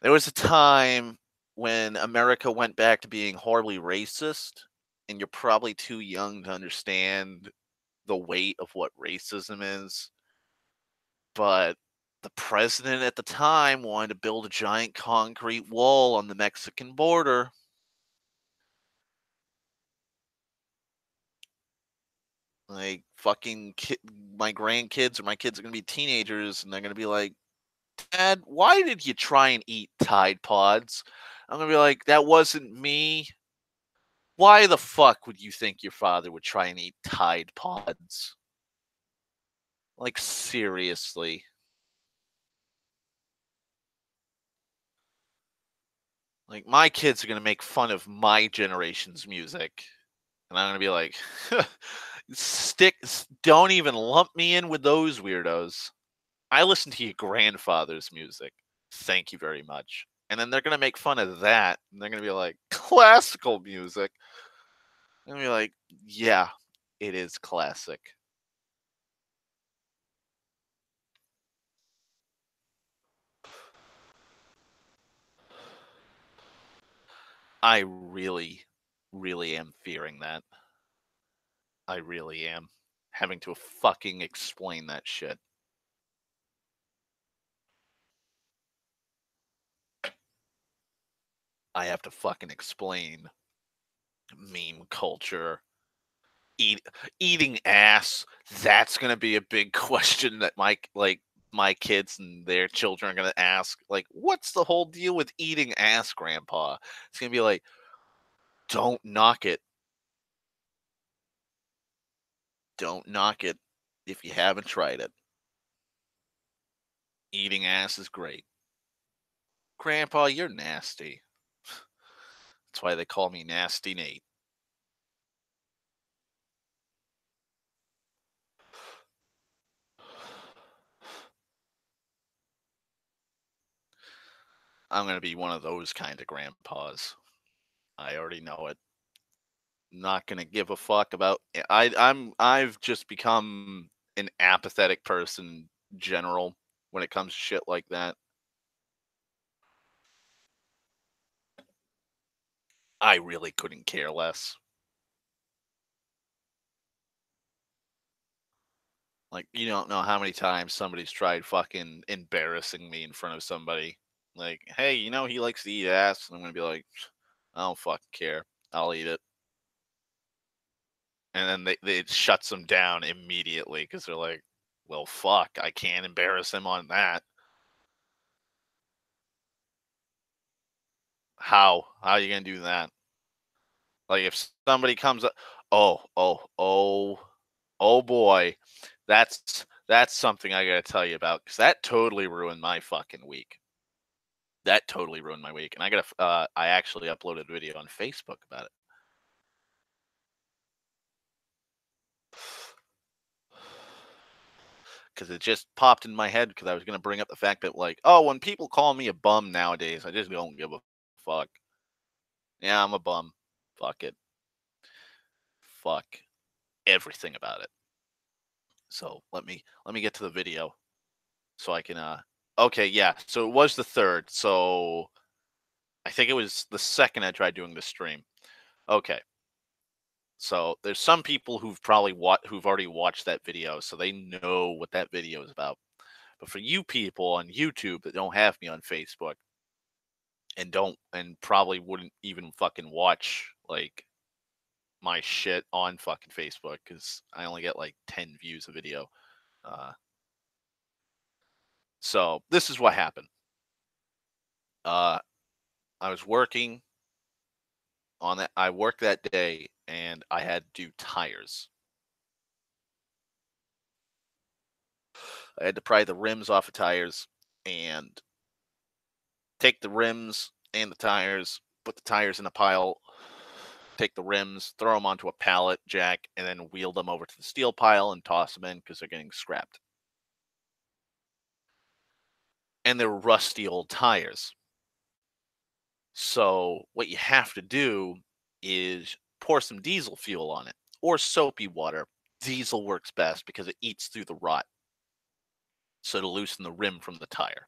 there was a time when America went back to being horribly racist, and you're probably too young to understand the weight of what racism is. But the president at the time wanted to build a giant concrete wall on the Mexican border. Like, my grandkids or my kids are going to be teenagers, and they're going to be like, "Dad, why did you try and eat Tide Pods?" I'm going to be like, "That wasn't me. Why the fuck would you think your father would try and eat Tide Pods?" Like, seriously. Like, my kids are gonna make fun of my generation's music, and I'm gonna be like, don't even lump me in with those weirdos. I listen to your grandfather's music. Thank you very much." And then they're gonna make fun of that, and they're gonna be like, "Classical music." I'm gonna be like, "Yeah, it is classic." I really, really am fearing that. I really am. Having to fucking explain that shit. I have to fucking explain meme culture, eat eating ass. That's gonna be a big question that my kids and their children are gonna ask. Like, what's the whole deal with eating ass, Grandpa? It's gonna be like, don't knock it. Don't knock it if you haven't tried it. Eating ass is great. Grandpa, you're nasty. That's why they call me Nasty Nate. I'm gonna be one of those kind of grandpas. I already know it. Not gonna give a fuck about. I've just become an apathetic person in general when it comes to shit like that. I really couldn't care less. Like, you don't know how many times somebody's tried fucking embarrassing me in front of somebody. Like, "Hey, he likes to eat ass," and I'm gonna be like, "I don't fucking care. I'll eat it." And then it shuts them down immediately because they're like, "Well, fuck, I can't embarrass him on that." How are you gonna do that? Like if somebody comes up, oh boy, that's something I gotta tell you about because that totally ruined my fucking week. That totally ruined my week, and I actually uploaded a video on Facebook about it. Because it just popped in my head because I was gonna bring up the fact that, like, oh, when people call me a bum nowadays, I just don't give a fuck. Yeah, I'm a bum. Fuck it. Fuck everything about it. So let me get to the video so I can okay, yeah. So it was the third. So I think it was the second I tried doing the stream. Okay. So there's some people who've already watched that video, so they know what that video is about. But for you people on YouTube that don't have me on Facebook and probably wouldn't even fucking watch like my shit on fucking Facebook because I only get like 10 views a video. Uh, so this is what happened. Uh, I was working on that. I worked that day and I had to do tires. I had to pry the rims off of tires and take the rims and the tires, put the tires in a pile, take the rims, throw them onto a pallet jack, and then wheel them over to the steel pile and toss them in because they're getting scrapped. And they're rusty old tires. So what you have to do is pour some diesel fuel on it or soapy water. Diesel works best because it eats through the rot. So to loosen the rim from the tire.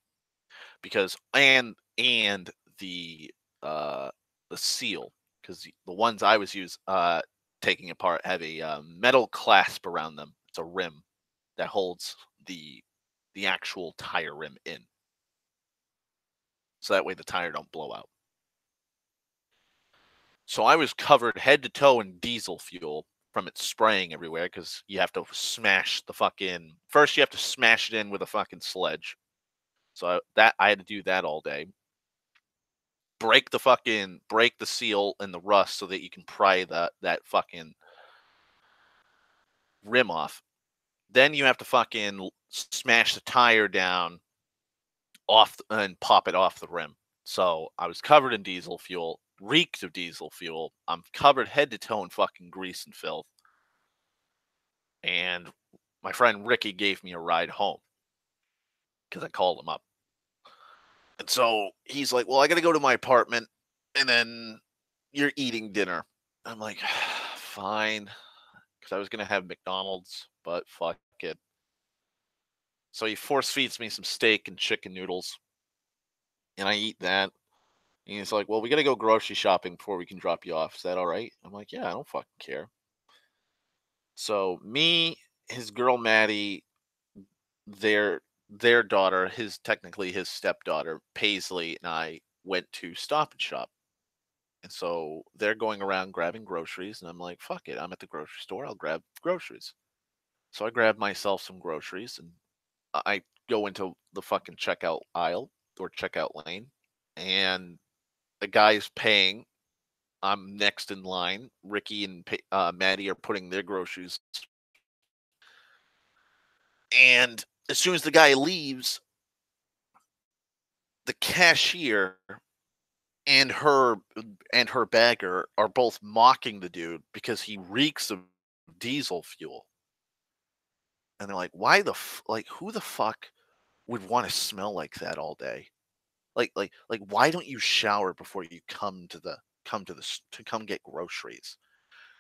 Because and uh the seal because the ones I was taking apart have a metal clasp around them. It's a rim that holds the actual tire rim in, so that way the tire don't blow out. So I was covered head to toe in diesel fuel from it spraying everywhere because you have to smash the fucking first you have to smash it in with a fucking sledge. So I had to do that all day. Break the seal and the rust so that you can pry that fucking rim off. Then you have to fucking smash the tire down off and pop it off the rim. So I was covered in diesel fuel, reeked of diesel fuel. I'm covered head to toe in fucking grease and filth. And my friend Ricky gave me a ride home because I called him up. And so he's like, "Well, I got to go to my apartment and then you're eating dinner." I'm like, "Fine." Because I was going to have McDonald's, but fuck it. So he force feeds me some steak and chicken noodles, and I eat that. And he's like, "Well, we got to go grocery shopping before we can drop you off. Is that all right?" I'm like, "Yeah, I don't fucking care." So me, his girl Maddie, their their daughter, his stepdaughter Paisley, and I went to Stop and Shop. And so they're going around grabbing groceries, and I'm like, "Fuck it, I'm at the grocery store. I'll grab groceries." So I grabbed myself some groceries, and I go into the fucking checkout aisle or checkout lane, and the guy's paying. I'm next in line. Ricky and Maddie are putting their groceries, and as soon as the guy leaves, the cashier and her bagger are both mocking the dude because he reeks of diesel fuel. And they're like, "Why like who the fuck would want to smell like that all day? Like why don't you shower before you to come get groceries?"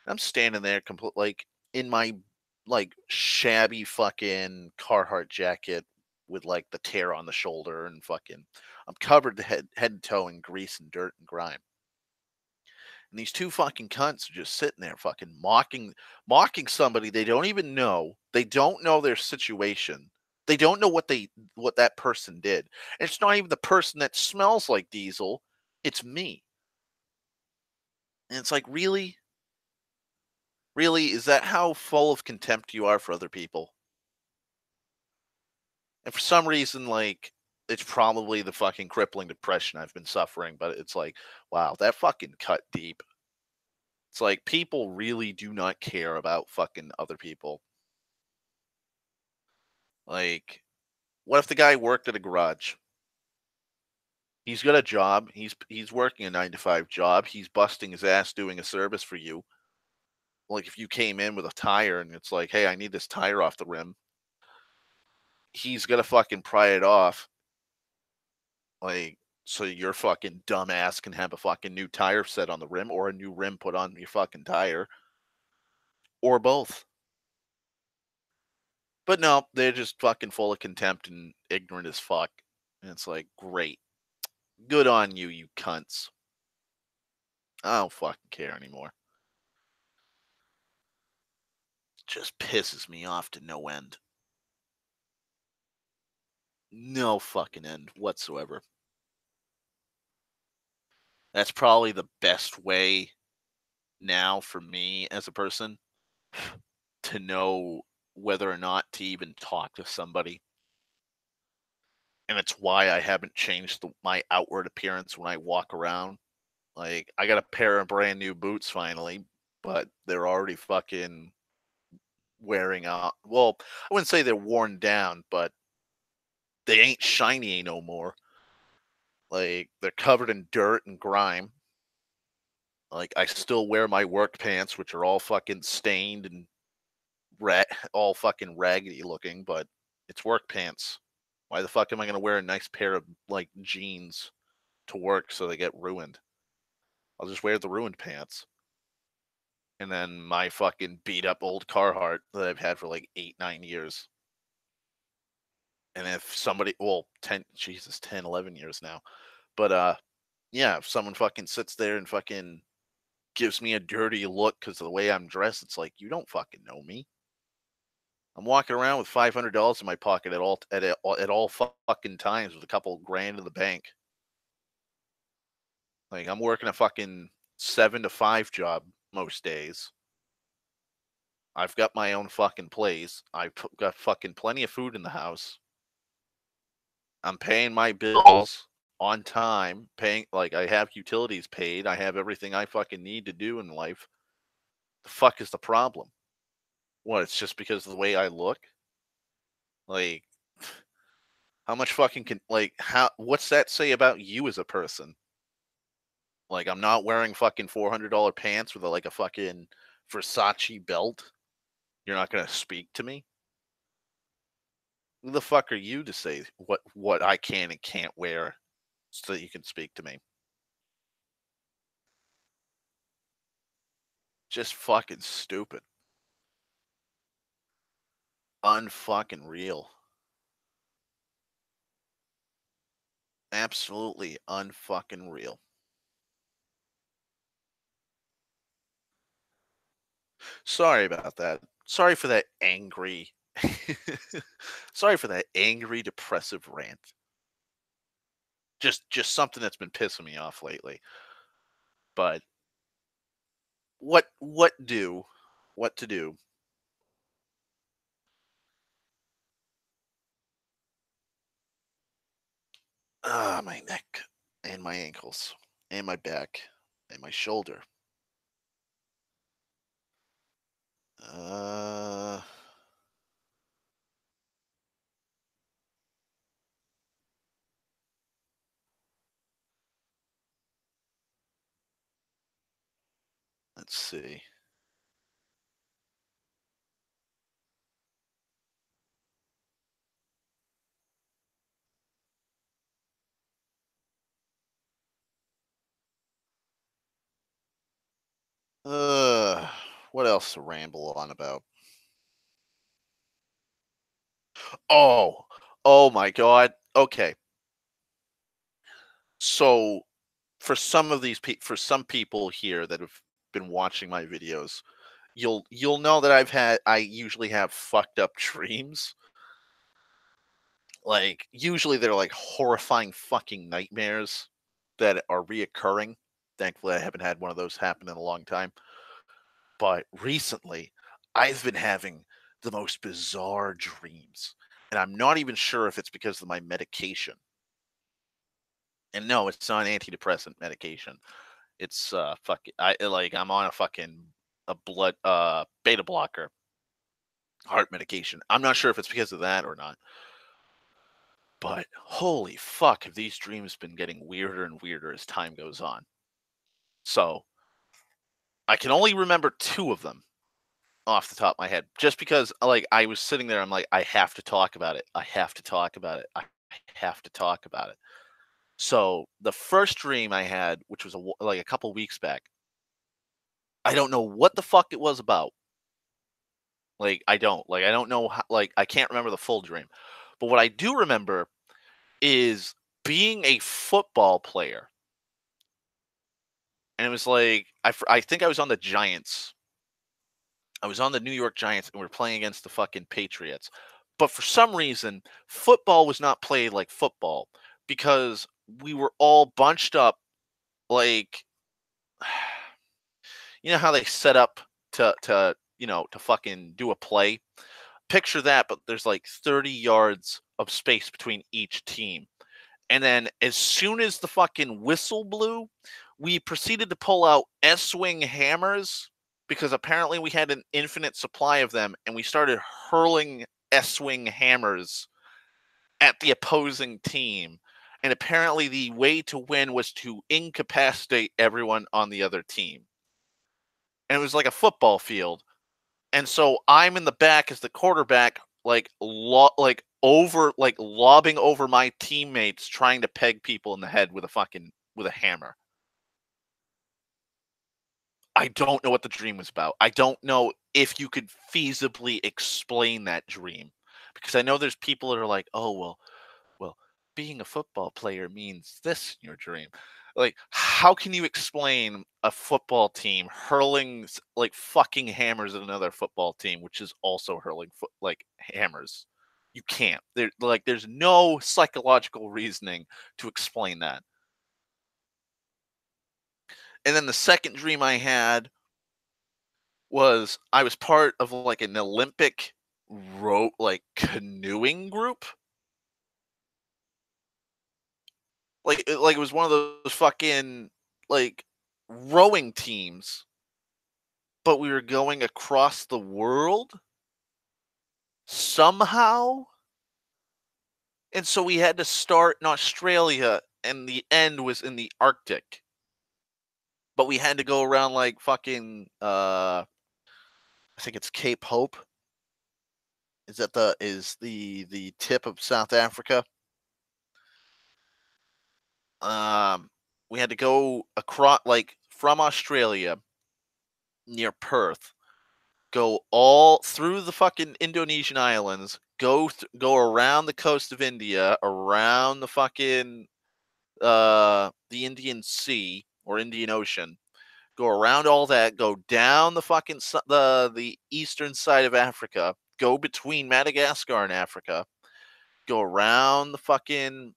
I'm standing there complete like in my like shabby fucking Carhartt jacket with like the tear on the shoulder and fucking I'm covered head to toe in grease and dirt and grime. And these two fucking cunts are just sitting there fucking mocking somebody they don't even know. They don't know their situation. They don't know what that person did. And it's not even the person that smells like diesel. It's me. And it's like, really? Really? Is that how full of contempt you are for other people? And for some reason, like, it's probably the fucking crippling depression I've been suffering, but it's like, wow, that fucking cut deep. It's like people really do not care about fucking other people. Like, what if the guy worked at a garage? He's got a job. He's working a 9 to 5 job. He's busting his ass doing a service for you. Like if you came in with a tire and it's like, hey, I need this tire off the rim. He's gonna fucking pry it off. Like so your fucking dumbass can have a fucking new tire set on the rim or a new rim put on your fucking tire. Or both. But no, they're just fucking full of contempt and ignorant as fuck. And it's like, great. Good on you, you cunts. I don't fucking care anymore. Just pisses me off to no end. No fucking end whatsoever. That's probably the best way now for me as a person to know whether or not to even talk to somebody. And it's why I haven't changed my outward appearance when I walk around. Like, I got a pair of brand new boots finally, but they're already fucking wearing out. Well, I wouldn't say they're worn down, but they ain't shiny no more. Like, they're covered in dirt and grime. Like, I still wear my work pants, which are all fucking stained and all fucking raggedy looking, but it's work pants. Why the fuck am I gonna wear a nice pair of like jeans to work so they get ruined? I'll just wear the ruined pants. And then my fucking beat up old Carhartt that I've had for like 8, 9 years. And if somebody, well, 10, Jesus, 10, 11 years now. But, yeah, if someone fucking sits there and fucking gives me a dirty look because of the way I'm dressed, it's like, you don't fucking know me. I'm walking around with $500 in my pocket at all fucking times with a couple grand in the bank. Like I'm working a fucking 7 to 5 job most days. I've got my own fucking place. I've got fucking plenty of food in the house. I'm paying my bills on time. Paying like I have utilities paid. I have everything I fucking need to do in life. The fuck is the problem? What? It's just because of the way I look? Like how much fucking can like how what's that say about you as a person? Like I'm not wearing fucking $400 pants with like a fucking Versace belt. You're not gonna speak to me. Who the fuck are you to say what I can and can't wear so that you can speak to me? Just fucking stupid. Unfucking real. Absolutely unfucking real. Sorry about that. Sorry for that angry. Sorry for that angry, depressive rant. Just something that's been pissing me off lately. But what do? What to do? Ah, my neck and my ankles and my back and my shoulder. Uh, let's see. Uh, what else to ramble on about? Oh, oh my God. Okay, so for some of these for some people here that have been watching my videos, you'll know that I usually have fucked up dreams. Like usually they're like horrifying fucking nightmares that are reoccurring. Thankfully, I haven't had one of those happen in a long time. But recently, I've been having the most bizarre dreams, and I'm not even sure if it's because of my medication. And no, it's not antidepressant medication. It's I'm on a fucking a blood beta blocker heart medication. I'm not sure if it's because of that or not. But holy fuck, have these dreams been getting weirder and weirder as time goes on. So I can only remember 2 of them off the top of my head, just because like I was sitting there, I'm like, I have to talk about it. I have to talk about it. I have to talk about it. So the first dream I had, which was like a couple weeks back, I don't know what the fuck it was about. I don't know how, I can't remember the full dream. But what I do remember is being a football player. And it was like I think I was on the Giants. I was on the New York Giants and we are playing against the fucking Patriots. But for some reason, football was not played like football because we were all bunched up like you know how they set up to to fucking do a play. Picture that, but there's like 30 yards of space between each team. And then as soon as the fucking whistle blew, we proceeded to pull out S-wing hammers because apparently we had an infinite supply of them, and we started hurling S-wing hammers at the opposing team. And apparently the way to win was to incapacitate everyone on the other team. And it was like a football field. And so I'm in the back as the quarterback, lobbing over my teammates, trying to peg people in the head with a hammer. I don't know what the dream was about. I don't know if you could feasibly explain that dream, because I know there's people that are like, oh well, being a football player means this in your dream. Like, how can you explain a football team hurling fucking hammers at another football team, which is also hurling hammers? You can't. There's no psychological reasoning to explain that. And then the second dream I had was I was part of an Olympic canoeing group. It was one of those fucking rowing teams, but we were going across the world somehow. And so we had to start in Australia and the end was in the Arctic. But we had to go around fucking I think it's Cape Hope. Is the tip of South Africa? We had to go across from Australia near Perth, go all through the fucking Indonesian islands, go around the coast of India, around the fucking the Indian Sea or Indian Ocean, go around all that, go down the fucking the eastern side of Africa, go between Madagascar and Africa, go around the fucking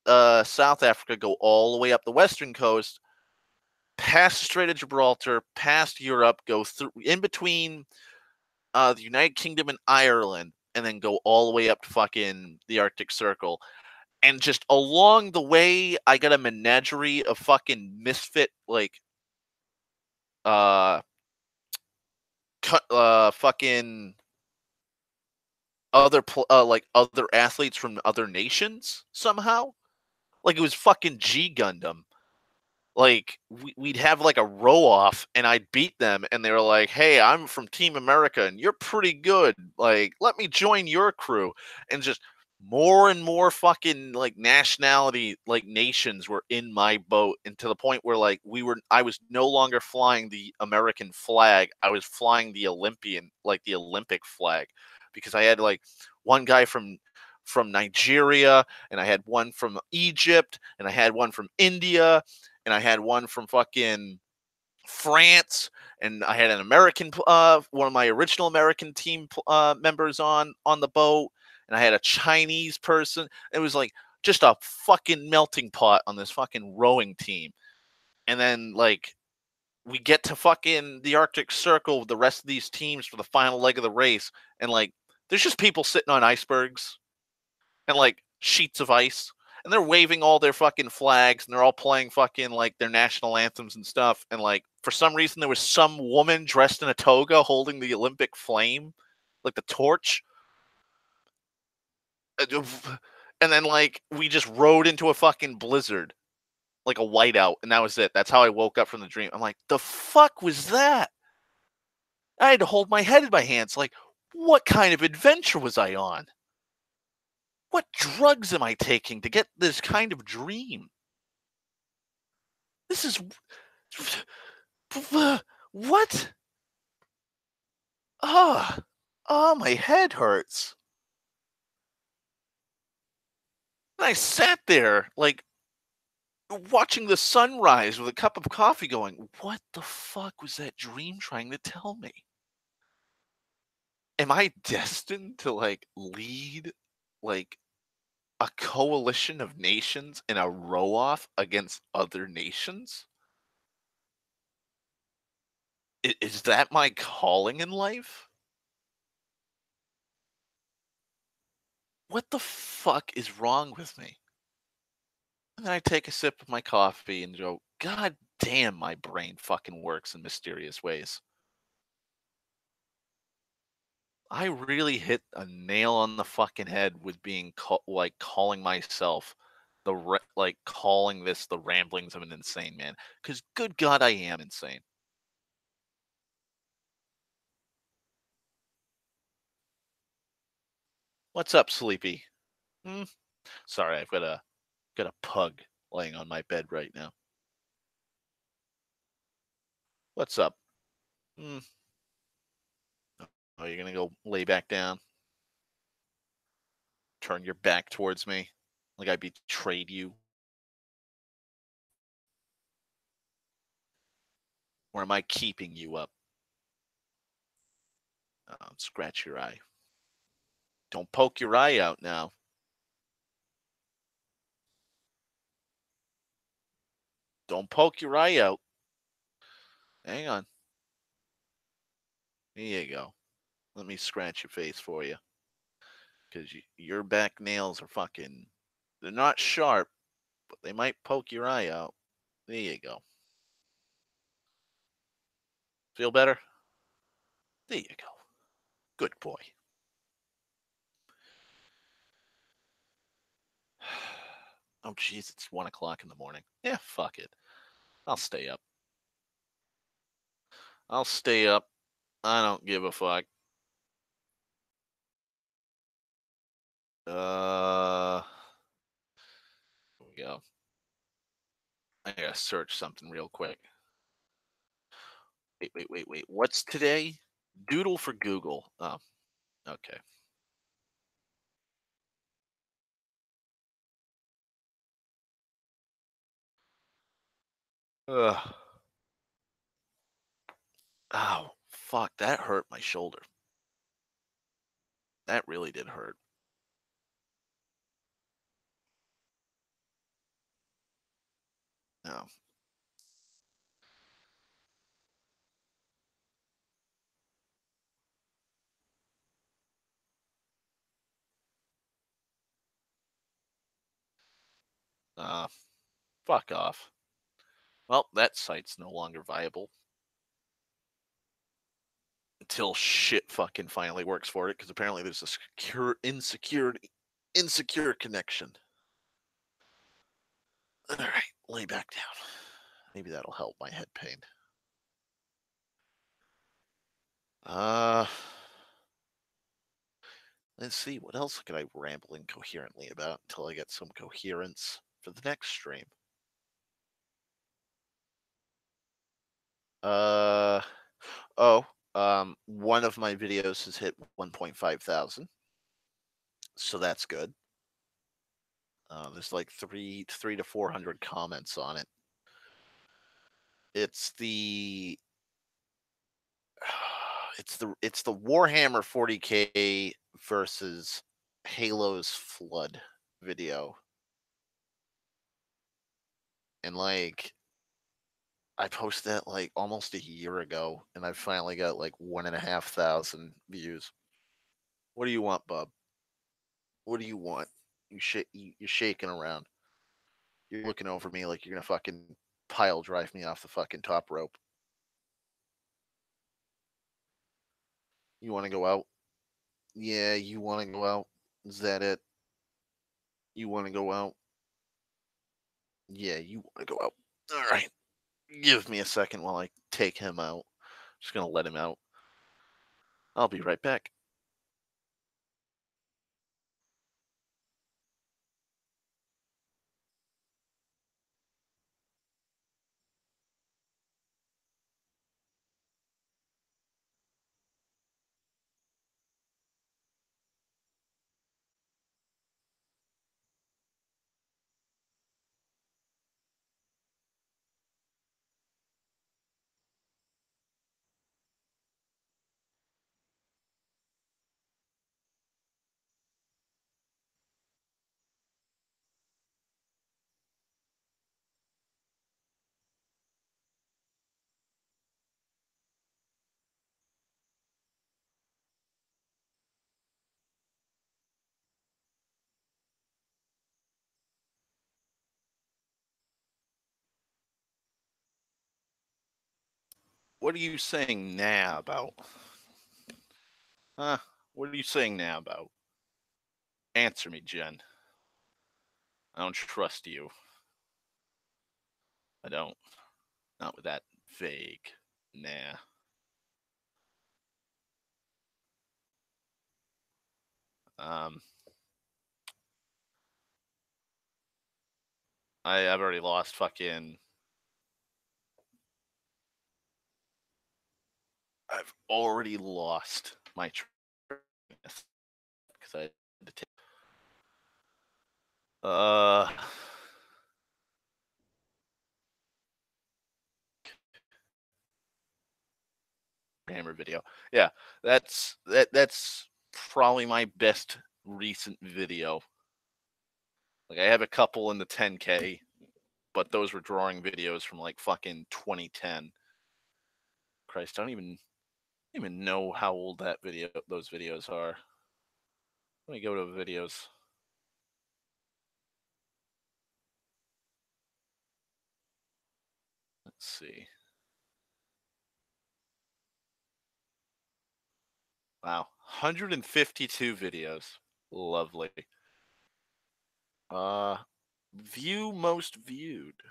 South Africa, go all the way up the western coast, past the Strait of Gibraltar, past Europe, go through in between the United Kingdom and Ireland, and then go all the way up to fucking the Arctic Circle. And just along the way, I got a menagerie of fucking misfit fucking other other athletes from other nations somehow. It was fucking G Gundam. We'd have a row off and I'd beat them and they were like, hey, I'm from Team America and you're pretty good. Let me join your crew. And just more and more fucking nationality nations were in my boat, and to the point where I was no longer flying the American flag. I was flying the Olympic flag, because I had one guy from Nigeria, and I had one from Egypt, and I had one from India, and I had one from fucking France, and I had an American, one of my original American team members on the boat, and I had a Chinese person. It was just a fucking melting pot on this fucking rowing team. And then we get to fucking the Arctic Circle with the rest of these teams for the final leg of the race, and there's just people sitting on icebergs and sheets of ice, and they're waving all their fucking flags, and they're all playing fucking their national anthems and stuff. And for some reason there was some woman dressed in a toga holding the Olympic flame, the torch. And then like we just rode into a fucking blizzard, like a whiteout, and that was it. That's how I woke up from the dream. I'm like, the fuck was that? I had to hold my head in my hands. Like, what kind of adventure was I on? What drugs am I taking to get this kind of dream? This is what? Ah, my head hurts. And I sat there, like, watching the sunrise with a cup of coffee going, what the fuck was that dream trying to tell me? Am I destined to, like, lead, like, a coalition of nations in a row-off against other nations? Is that my calling in life? What the fuck is wrong with me? And then I take a sip of my coffee and go, God damn, my brain fucking works in mysterious ways. I really hit a nail on the fucking head with being like calling myself like calling this the ramblings of an insane man. Because good God, I am insane. What's up, Sleepy? Hmm? Sorry, I've got a pug laying on my bed right now. What's up? Hmm. Oh, you're gonna go lay back down? Turn your back towards me? Like I betrayed you? Or am I keeping you up? Scratch your eye. Don't poke your eye out now. Don't poke your eye out. Hang on. There you go. Let me scratch your face for you. Because your back nails are fucking. They're not sharp, but they might poke your eye out. There you go. Feel better? There you go. Good boy. Oh, jeez, it's 1 o'clock in the morning. Yeah, fuck it. I'll stay up. I'll stay up. I don't give a fuck. Here we go. I gotta search something real quick. Wait. What's today? Doodle for Google. Oh, okay. Ugh. Oh, fuck. That hurt my shoulder. That really did hurt. No. Uh, Fuck off. Well, that site's no longer viable. Until shit fucking finally works for it, because apparently there's a insecure connection. All right, lay back down. Maybe that'll help my head pain. Uh, let's see. What else could I ramble incoherently about until I get some coherence for the next stream? Uh, oh, one of my videos has hit 1.5 thousand, so that's good. There's like three to 400 comments on it. It's the it's the Warhammer 40K versus Halo's Flood video. And like I posted that like almost a year ago, and I finally got like 1,500 views. What do you want, bub? What do you want? You're shaking around. You're looking over me like you're gonna fucking pile drive me off the fucking top rope. You want to go out? Yeah, you want to go out? Is that it? You want to go out? Yeah, you want to go out. All right. Give me a second while I take him out. Just going to let him out. I'll be right back. What are you saying now about? Huh? What are you saying now about? Answer me, Jen. I don't trust you. I don't. Not with that vague. Nah. Um, I've already lost fucking. I've already lost my because I had to take. Uh, Hammer video. Yeah, that's probably my best recent video. Like I have a couple in the 10K, but those were drawing videos from like fucking 2010. Christ, I don't even know how old those videos are. Let me go to videos. Let's see. Wow, 152 videos. Lovely. Uh, view most viewed,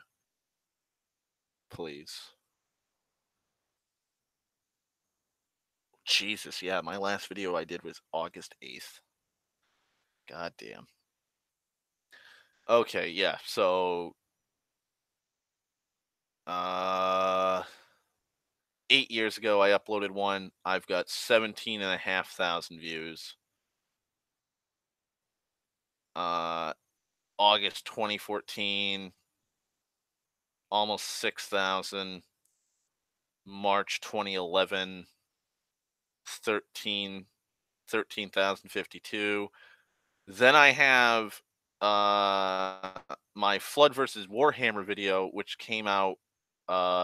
please. Jesus, yeah, my last video I did was August 8th. God damn. Okay, yeah. So, uh, 8 years ago, I uploaded one. I've got 17,500 views. August 2014, almost 6,000. March 2011, 13,052. Then I have my Flood versus Warhammer video, which came out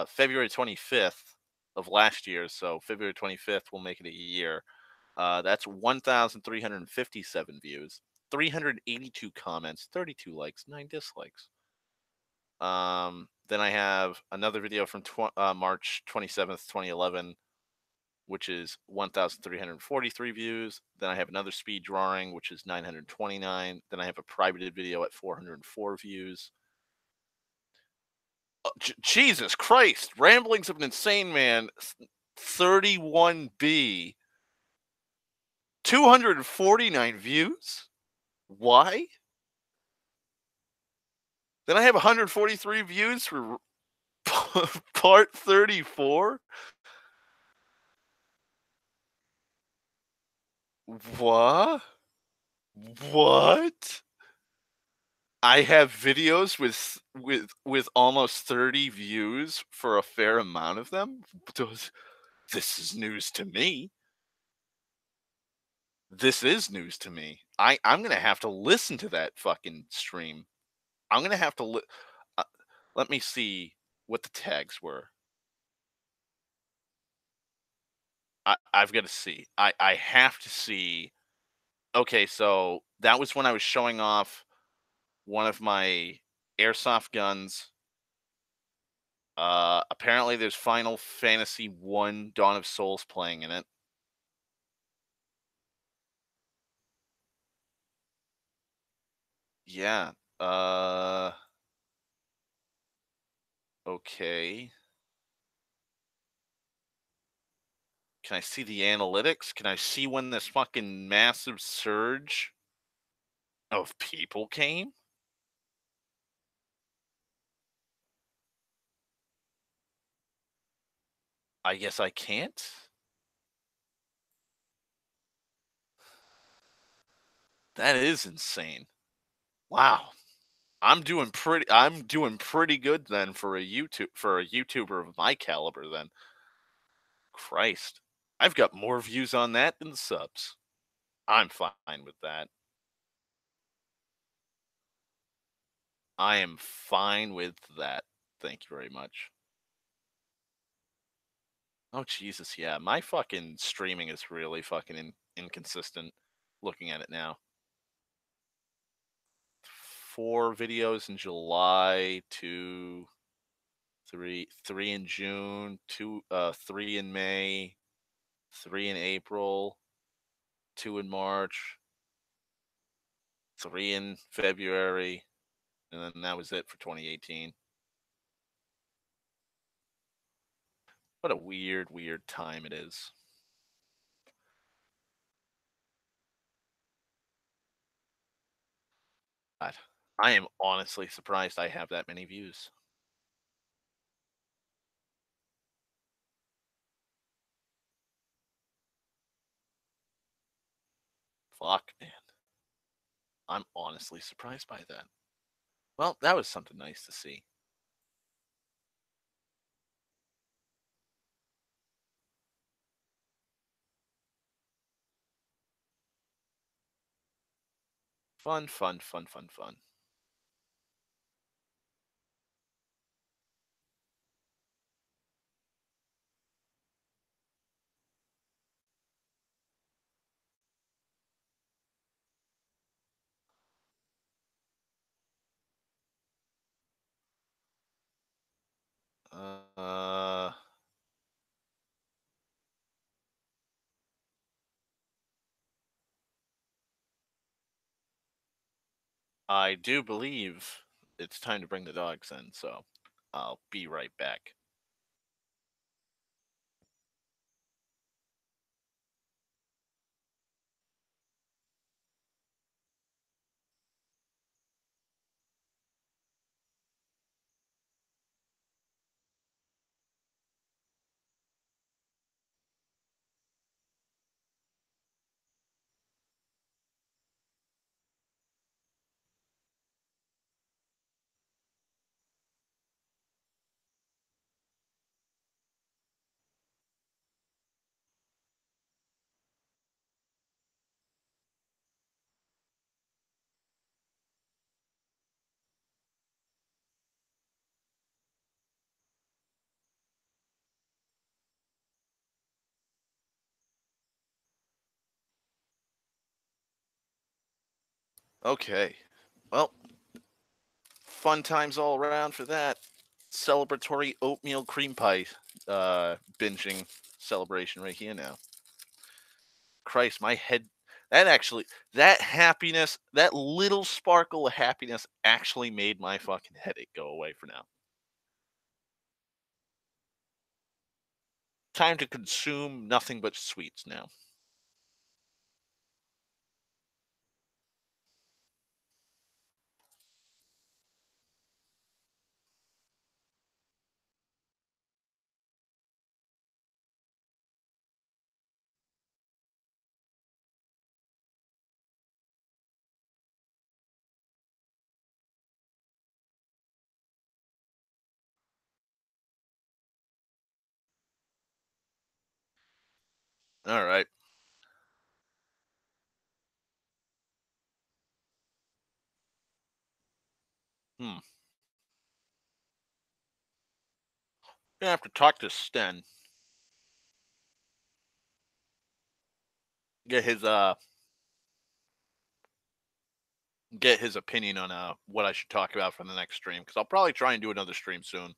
February 25th of last year. So February 25th will make it a year. That's 1,357 views, 382 comments, 32 likes, 9 dislikes. Then I have another video from March 27th, 2011, which is 1,343 views. Then I have another speed drawing, which is 929. Then I have a privated video at 404 views. Jesus Christ! Ramblings of an Insane Man, 31B, 249 views. Why? Then I have 143 views for part 34. What? What? I have videos with almost 30 views for a fair amount of them. This is news to me. This is news to me. I'm gonna have to listen to that fucking stream. I'm gonna have to let me see what the tags were. I've got to see. I have to see. Okay, so that was when I was showing off one of my airsoft guns. Apparently there's Final Fantasy 1 Dawn of Souls playing in it. Yeah. Okay. Can I see the analytics? Can I see when this fucking massive surge of people came? I guess I can't. That is insane. Wow. I'm doing pretty good then for a YouTuber of my caliber then. Christ. I've got more views on that than subs. I'm fine with that. I am fine with that. Thank you very much. Oh Jesus, yeah. My fucking streaming is really fucking inconsistent looking at it now. 4 videos in July, three in June, 3 in May, 3 in April, 2 in March, 3 in February, and then that was it for 2018. What a weird, weird time it is. God, I am honestly surprised I have that many views. Fuck, man. I'm honestly surprised by that. Well, that was something nice to see. Fun, fun, fun, fun, fun. Uh, I do believe it's time to bring the dogs in, so I'll be right back. Okay. Well, fun times all around for that. Celebratory oatmeal cream pie binging celebration right here now. Christ, my head. That happiness, that little sparkle of happiness actually made my fucking headache go away for now. Time to consume nothing but sweets now. All right. Hmm. Gonna have to talk to Sten. Get his uh get his opinion on what I should talk about for the next stream, because I'll probably try and do another stream soon.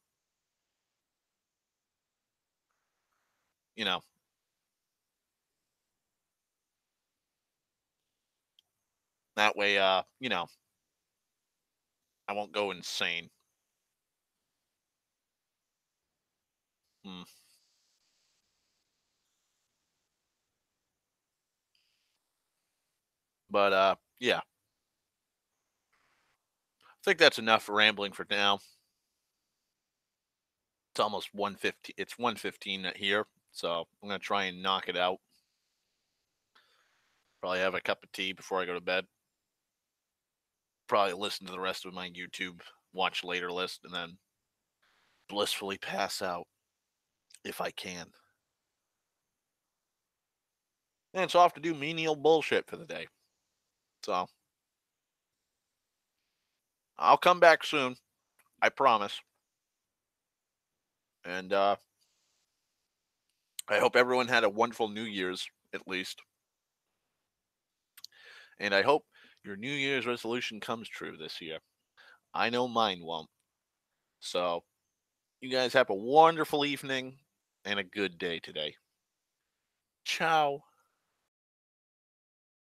You know, that way, I won't go insane. Hmm. But yeah, I think that's enough rambling for now. It's almost 1:15. It's 1:15 here, so I'm gonna try and knock it out. Probably have a cup of tea before I go to bed. Probably listen to the rest of my YouTube watch later list, and then blissfully pass out if I can. And it's off to do menial bullshit for the day. So I'll come back soon. I promise. And I hope everyone had a wonderful New Year's, at least. And I hope your New Year's resolution comes true this year. I know mine won't. So you guys have a wonderful evening and a good day today. Ciao.